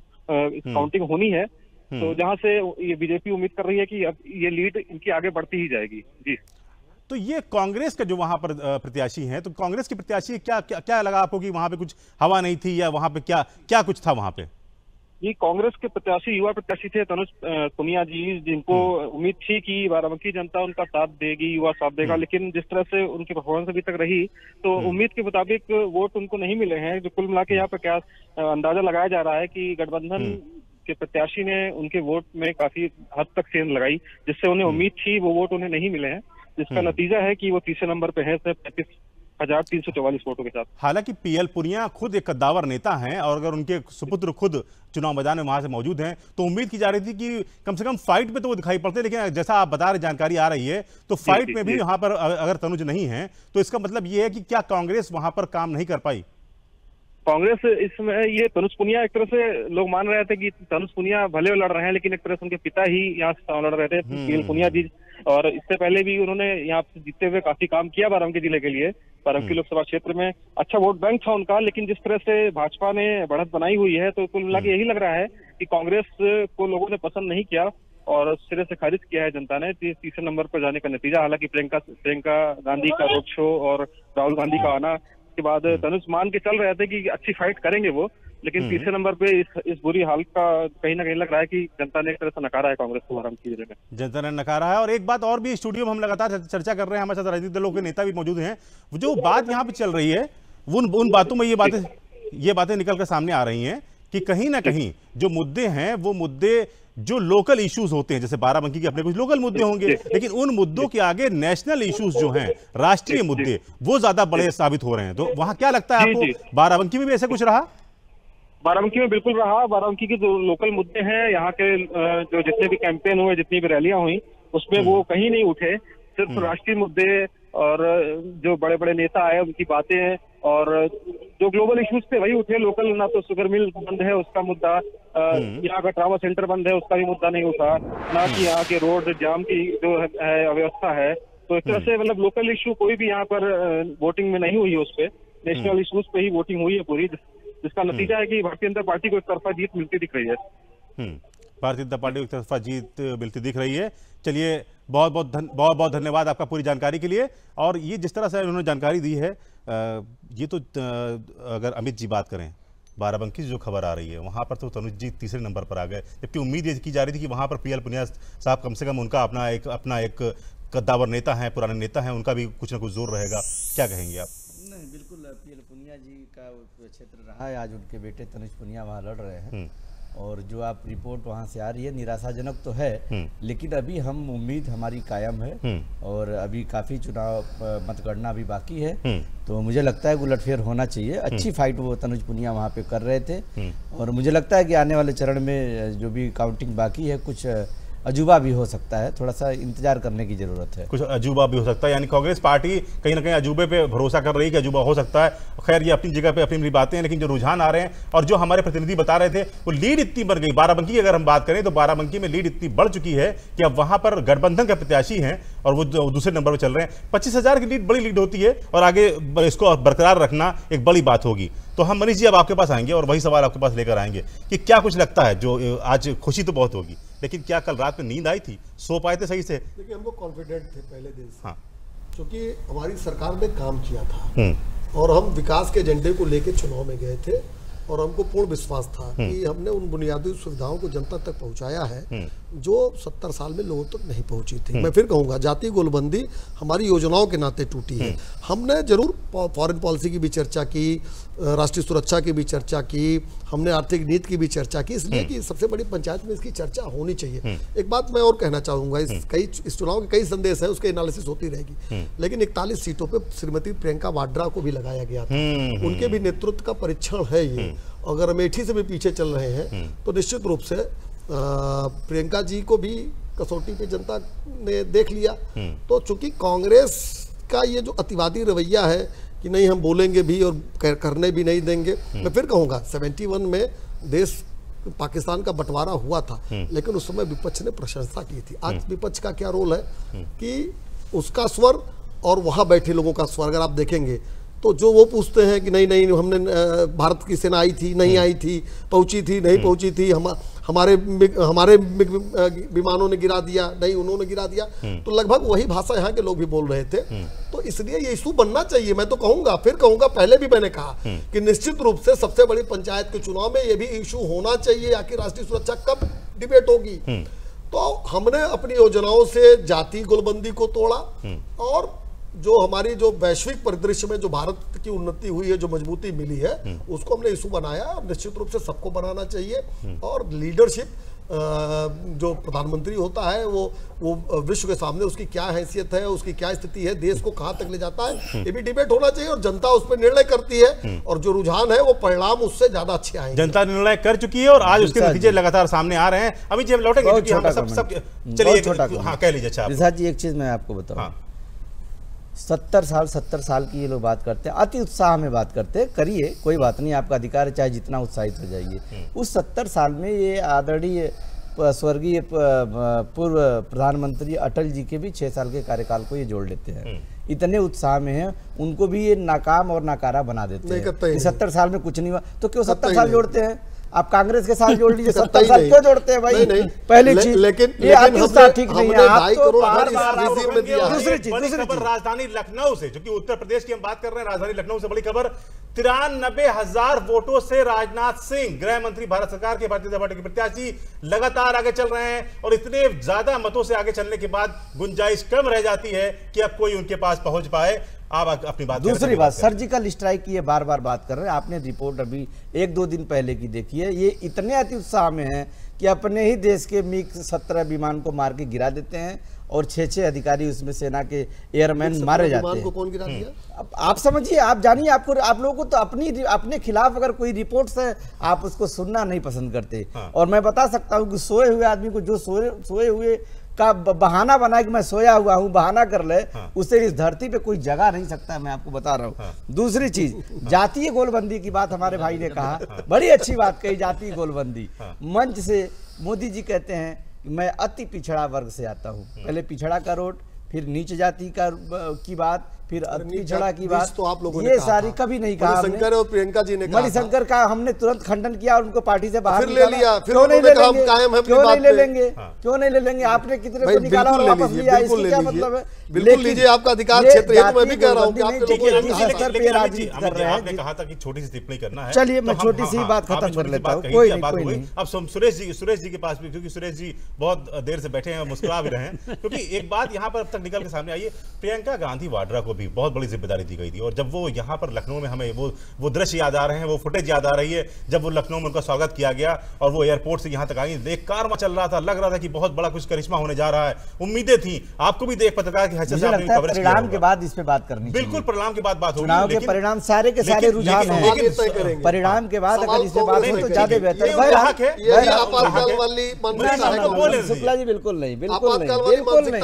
काउंटिंग होनी है, तो जहाँ से ये बीजेपी उम्मीद कर रही है कि अब ये लीड इनकी आगे बढ़ती ही जाएगी जी। तो ये कांग्रेस का जो वहां पर प्रत्याशी हैं, तो कांग्रेस के प्रत्याशी क्या लगा आपको कि वहां पे कुछ हवा नहीं थी या वहां पे क्या कुछ था वहां पे? ये कांग्रेस के प्रत्याशी युवा प्रत्याशी थे तनुज पुनिया जी, जिनको उम्मीद थी कि बाराबंकी जनता उनका साथ देगी, युवा साथ देगा, लेकिन जिस तरह से उनकी परफॉर्मेंस अभी तक रही तो उम्मीद के मुताबिक वोट उनको नहीं मिले हैं। जो कुल मिला के यहाँ पर क्या अंदाजा लगाया जा रहा है कि गठबंधन के प्रत्याशी ने उनके वोट में काफी हद तक सेंध लगाई, जिससे उन्हें उम्मीद थी वो वोट उन्हें नहीं मिले हैं, जिसका नतीजा है कि वो तीसरे नंबर पे है 35,344 वोटों के साथ। हालांकि पीएल पुनिया खुद एक कद्दावर नेता हैं और अगर उनके सुपुत्र खुद चुनाव मैदान में वहां से मौजूद हैं तो उम्मीद की जा रही थी कि कम से कम फाइट में तो वो दिखाई पड़ते, लेकिन जैसा आप बता रहे जानकारी आ रही है तो फाइट में भी यहाँ पर अगर तनुज नहीं है तो इसका मतलब ये है कि क्या कांग्रेस वहां पर काम नहीं कर पाई? कांग्रेस इसमें ये तनुज पुनिया, एक तरह से लोग मान रहे थे कि तनुज पुनिया भले लड़ रहे हैं, लेकिन एक तरह से उनके पिता ही यहाँ से लड़ रहे थे, पीएल पुनिया जी, और इससे पहले भी उन्होंने यहाँ से जीतते हुए काफी काम किया बाराबंकी जिले के लिए। बाराबंकी लोकसभा क्षेत्र में अच्छा वोट बैंक था उनका, लेकिन जिस तरह से भाजपा ने बढ़त बनाई हुई है तो कुल मिला के यही लग रहा है कि कांग्रेस को लोगों ने पसंद नहीं किया और सिरे से खारिज किया है जनता ने। तीसरे नंबर पर जाने का नतीजा, हालांकि प्रियंका गांधी का रोड शो और राहुल गांधी का आना के बाद तनुज मान के चल रहे थे कि अच्छी फाइट करेंगे वो, लेकिन तीसरे नंबर पे इस बुरी हाल का कहीं ना कहीं लग रहा है कि जनता ने एक तरह से नकारा है कांग्रेस को बाराबंकी जिले में। जनता ने नकारा है। और एक बात और भी, स्टूडियो में हम लगातार चर्चा कर रहे हैं, हमारे साथ राजनीतिक दलों के नेता भी मौजूद हैं। जो बात यहाँ पे चल रही है उन बातों में ये बातें निकल कर सामने आ रही हैं कि कहीं ना कहीं जो मुद्दे हैं वो मुद्दे जो लोकल इश्यूज होते हैं, जैसे बाराबंकी के अपने कुछ लोकल मुद्दे होंगे, लेकिन उन मुद्दों के आगे नेशनल इश्यूज जो हैं, राष्ट्रीय मुद्दे, वो ज्यादा बड़े साबित हो रहे हैं। तो वहां क्या लगता है आपको, बाराबंकी में भी ऐसा कुछ रहा? बाराबंकी में बिल्कुल रहा। बाराबंकी के जो लोकल मुद्दे हैं, यहाँ के जो जितने भी कैंपेन हुए, जितनी भी रैलियां हुई, उसमें वो कहीं नहीं उठे। सिर्फ राष्ट्रीय मुद्दे और जो बड़े बड़े नेता आए उनकी बातें और जो ग्लोबल इश्यूज थे वही उठे। लोकल ना तो शुगर मिल बंद है उसका मुद्दा, यहाँ का ट्रामा सेंटर बंद है उसका भी मुद्दा नहीं उठा, ना कि यहाँ के रोड जाम की जो है अव्यवस्था है। तो इस तरह से मतलब लोकल इश्यू कोई भी यहाँ पर वोटिंग में नहीं हुई है, उस पर नेशनल इश्यूज पे ही वोटिंग हुई है पूरी, जिसका नतीजा है कि भारतीय जनता पार्टी को एक तरफा जीत मिलती दिख रही है। भारतीय जनता पार्टी को एक तरफा जीत मिलती दिख रही है। चलिए, बहुत बहुत धन्यवाद आपका पूरी जानकारी के लिए। और ये जिस तरह से उन्होंने जानकारी दी है, ये तो अगर अमित जी बात करें बाराबंकी से जो खबर आ रही है वहाँ पर तो तनुज जी तीसरे नंबर पर आ गए, जबकि उम्मीद ये की जा रही थी कि वहाँ पर पीएल पुनिया साहब कम से कम उनका अपना एक कद्दावर नेता है, पुराने नेता हैं, उनका भी कुछ ना कुछ जोर रहेगा। क्या कहेंगे आप? नहीं, बिल्कुल पीएल पुनिया जी का क्षेत्र रहा है, आज उनके बेटे तनुज पुनिया वहाँ लड़ रहे हैं और जो आप रिपोर्ट वहाँ से आ रही है निराशाजनक तो है, लेकिन अभी हम उम्मीद हमारी कायम है और अभी काफ़ी चुनाव मतगणना भी बाकी है, तो मुझे लगता है उलटफेर होना चाहिए। अच्छी फाइट वो तनुज पुनिया वहाँ पे कर रहे थे और मुझे लगता है कि आने वाले चरण में जो भी काउंटिंग बाकी है कुछ अजूबा भी हो सकता है, थोड़ा सा इंतजार करने की जरूरत है। कुछ अजूबा भी हो सकता है, यानी कांग्रेस पार्टी कहीं ना कहीं अजूबे पे भरोसा कर रही है कि अजूबा हो सकता है। खैर ये अपनी जगह पे अपनी बातें हैं, लेकिन जो रुझान आ रहे हैं और जो हमारे प्रतिनिधि बता रहे थे वो लीड इतनी बढ़ गई। बाराबंकी की अगर हम बात करें तो बाराबंकी में लीड इतनी बढ़ चुकी है कि अब वहां पर गठबंधन के प्रत्याशी हैं और वो दूसरे नंबर पर चल रहे हैं। 25,000 की लीड बड़ी लीड होती है और आगे इसको बरकरार रखना एक बड़ी बात होगी। तो हम मनीष जी अब आपके पास आएंगे और वही सवाल आपके पास लेकर आएंगे कि क्या कुछ लगता है, जो आज खुशी तो बहुत होगी, लेकिन क्या कल रात में नींद आई थी, सो पाए थे सही से? देखिए हम लोग कॉन्फिडेंट थे पहले दिन से, क्योंकि हमारी सरकार ने काम किया था और हम विकास के एजेंडे को लेकर चुनाव में गए थे और हमको पूर्ण विश्वास था कि हमने उन बुनियादी सुविधाओं को जनता तक पहुंचाया है जो 70 साल में लोगों तक नहीं पहुंची थी। मैं फिर कहूंगा जाति गोलबंदी हमारी योजनाओं के नाते टूटी है। हमने जरूर फॉरेन पॉलिसी की भी चर्चा की, राष्ट्रीय सुरक्षा की भी चर्चा की, हमने आर्थिक नीति की भी चर्चा की, इसलिए कि सबसे बड़ी पंचायत में इसकी चर्चा होनी चाहिए। एक बात मैं और कहना चाहूंगा, इस चुनाव के कई संदेश है, उसके एनालिसिस होती रहेगी, लेकिन 41 सीटों पर श्रीमती प्रियंका वाड्रा को भी लगाया गया था। उनके भी नेतृत्व का परीक्षण है ये। अगर अमेठी से भी पीछे चल रहे हैं तो निश्चित रूप से प्रियंका जी को भी कसौटी पे जनता ने देख लिया। तो चूंकि कांग्रेस का ये जो अतिवादी रवैया है कि नहीं हम बोलेंगे भी और करने भी नहीं देंगे, मैं फिर कहूँगा 71 में देश पाकिस्तान का बंटवारा हुआ था, लेकिन उस समय विपक्ष ने प्रशंसा की थी। आज विपक्ष का क्या रोल है कि उसका स्वर और वहाँ बैठे लोगों का स्वर अगर आप देखेंगे तो जो वो पूछते हैं कि नहीं हमने भारत की सेना आई थी, नहीं आई थी, पहुंची थी, नहीं पहुंची थी, हमारे विमानों ने गिरा दिया, नहीं उन्होंने गिरा दिया, तो लगभग वही भाषा यहाँ के लोग भी बोल रहे थे। तो इसलिए ये इशू बनना चाहिए। मैं तो कहूंगा, फिर कहूंगा, पहले भी मैंने कहा कि निश्चित रूप से सबसे बड़ी पंचायत के चुनाव में ये भी इशू होना चाहिए, आखिर राष्ट्रीय सुरक्षा कब डिबेट होगी। तो हमने अपनी योजनाओं से जाति गोलबंदी को तोड़ा और जो हमारी जो वैश्विक परिदृश्य में जो भारत की उन्नति हुई है, जो मजबूती मिली है, उसको हमने इशू बनाया और निश्चित रूप से सबको बनाना चाहिए। और लीडरशिप जो प्रधानमंत्री होता है वो विश्व के सामने उसकी क्या हैसियत है, उसकी क्या स्थिति है, देश को कहां तक ले जाता है, ये भी डिबेट होना चाहिए और जनता उस पर निर्णय करती है और जो रुझान है वो परिणाम उससे ज्यादा अच्छे आएंगे। जनता निर्णय कर चुकी है और आज उसके नतीजे लगातार सामने आ रहे हैं। अभी जब लौटेंगे चलिए, हाँ कह लीजिए जी। एक चीज मैं आपको बताऊं, 70 साल की ये लोग बात करते हैं, अति उत्साह में बात करते हैं, करिए कोई बात नहीं, आपका अधिकार है, चाहे जितना उत्साहित हो जाइए। उस 70 साल में ये आदरणीय स्वर्गीय पूर्व प्रधानमंत्री अटल जी के भी 6 साल के कार्यकाल को ये जोड़ लेते हैं। इतने उत्साह में हैं, उनको भी ये नाकाम और नाकारा बना देते हैं। 70 साल में कुछ नहीं हुआ तो क्यों 70 साल जोड़ते हैं? आप कांग्रेस के साथ जोड़ लीजिए, 70 साल क्यों जोड़ते हैं भाई? पहली चीज, लेकिन ये अतिशय ठीक नहीं है। आप तो दूसरी खबर राजधानी लखनऊ से, जो कि उत्तर प्रदेश की हम बात कर रहे हैं, राजधानी लखनऊ से बड़ी खबर, 93,000 वोटों से राजनाथ सिंह, गृह मंत्री भारत सरकार के भारतीय जनता पार्टी के प्रत्याशी, लगातार आगे चल रहे हैं और इतने ज्यादा मतों से आगे चलने के बाद गुंजाइश कम रह जाती है कि अब कोई उनके पास पहुंच पाए। आप अपनी बात। दूसरी बात, सर्जिकल स्ट्राइक की ये बार बार बात कर रहे हैं, आपने रिपोर्ट अभी 1-2 दिन पहले की देखी है। ये इतने अति उत्साह में है कि अपने ही देश के MiG-17 विमान को मार के गिरा देते हैं और 6 अधिकारी उसमें सेना के एयरमैन मारे जाते हैं। को कौन गिरा दिया? आप समझिए, आप जानिए, आप लोगों को तो अपने खिलाफ अगर कोई रिपोर्ट्स है आप उसको सुनना नहीं पसंद करते। और मैं बता सकता हूँ कि सोए हुए आदमी को जो सोए हुए का बहाना बना कि मैं सोया हुआ हूं, बहाना कर ले, उसे इस धरती पे कोई जगह नहीं सकता, मैं आपको बता रहा हूं। दूसरी चीज, जातीय गोलबंदी की बात हमारे भाई ने कहा, बड़ी अच्छी बात कही, जातीय गोलबंदी। मंच से मोदी जी कहते हैं कि मैं अति पिछड़ा वर्ग से आता हूं, पहले पिछड़ा का रोट, फिर नीच जाति की बात, फिर अति झड़ा की बात तो आप लोगों ने ये कहा सारी था। कभी नहीं कहा हमने। मणिशंकर और प्रियंका जी ने कहा मणिशंकर का हमने तुरंत खंडन किया और उनको पार्टी से बाहर फिर ले लिया, फिर क्यों नहीं ले उन्होंने कहा हम लेंगे, कायम हैं अपनी क्यों बात नहीं ले पे। लेंगे, क्यों नहीं ले लेंगे? आपने कितने भाई को निकाला और बिल्कुल ले वापस लीजिए, लिया, बिल्कुल इसकी ले क्या लीजिए। मतलब है? बिल्कुल लेकिन लीजिए, आपका अधिकार ये क्षेत्र है, तो मैं जाति भी कह रहा हूँ कि गोलबंदी आप नहीं, लोगों जिस को स्तर पे राजनीति कर रहे आपने हैं। कहा था कि छोटी सी टिप्पणी करना है। चलिए, मैं तो छोटी सी बात खत्म आपने कर छोटी सी लेता बात हूँ। कही कोई थी, नहीं, बात कोई हो गई। नहीं। अब सुरेश जी के पास भी, क्योंकि सुरेश जी बहुत देर से बैठे हैं, मुस्कुरा भी रहे हैं, क्योंकि एक बात यहाँ पर अब तक निकल के सामने आई है, प्रियंका गांधी वाड्रा को भी बहुत बड़ी जिम्मेदारी दी गई थी। और जब वो यहाँ पर लखनऊ में, हमें वो दृश्य याद आ रहे हैं, वो फुटेज याद आ रही है, जब वो लखनऊ में उनका स्वागत किया गया और वो एयरपोर्ट से यहाँ तक आई, एक कारवां चल रहा था, लग रहा था कि बहुत बड़ा कुछ करिश्मा होने जा रहा है। उम्मीदें थी, आपको भी देख पत्रकार की हैसियत से आपने कवरेज किया परिणाम के बाद इस पे बात करनी चाहिए। बिल्कुल, परिणाम के बाद बात होगी। चुनाव के परिणाम सारे के सारे रुझान हैं, परिणाम के बाद अगर इस पे बात हो तो ज्यादा बेहतर है। शुक्ला जी बिल्कुल नहीं, बिल्कुल नहीं, बिल्कुल नहीं।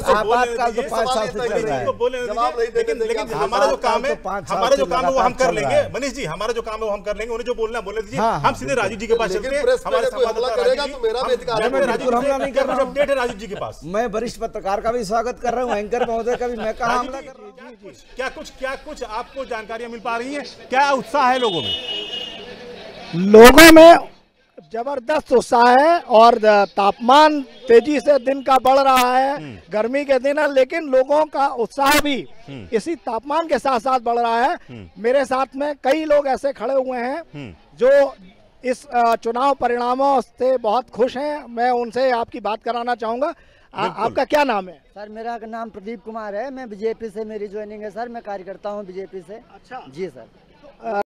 आपातकाल तो 5 साल से चल रहा है। लेकिन हमारा जो काम है, हमारा जो काम है वो हम कर लेंगे। मनीष जी, हमारा जो काम है वो हम कर लेंगे। उन्हें जो बोलना बोले दीजिए। हम सीधे राजीव जी के पास चलते हैं। हमारे संवाददाता करेगा तो मेरा भी अधिकार है। हमला नहीं कर रहा हूं। अपडेट है राजीव जी के पास। मैं वरिष्ठ पत्रकार का भी स्वागत कर रहा हूँ, एंकर महोदय का भी। मैं कहाँ हमला कर रहा हूँ? क्या कुछ आपको जानकारियां मिल पा रही हैं? क्या उत्साह है लोगों में? लोगों में जबरदस्त उत्साह है और तापमान तेजी से दिन का बढ़ रहा है, गर्मी के दिन है, लेकिन लोगों का उत्साह भी इसी तापमान के साथ साथ बढ़ रहा है। मेरे साथ में कई लोग ऐसे खड़े हुए हैं जो इस चुनाव परिणामों से बहुत खुश हैं। मैं उनसे आपकी बात कराना चाहूंगा। आपका क्या नाम है? सर, मेरा नाम प्रदीप कुमार है। मैं बीजेपी से, मेरी ज्वाइनिंग है सर। मैं कार्यकर्ता हूँ बीजेपी से। अच्छा जी सर।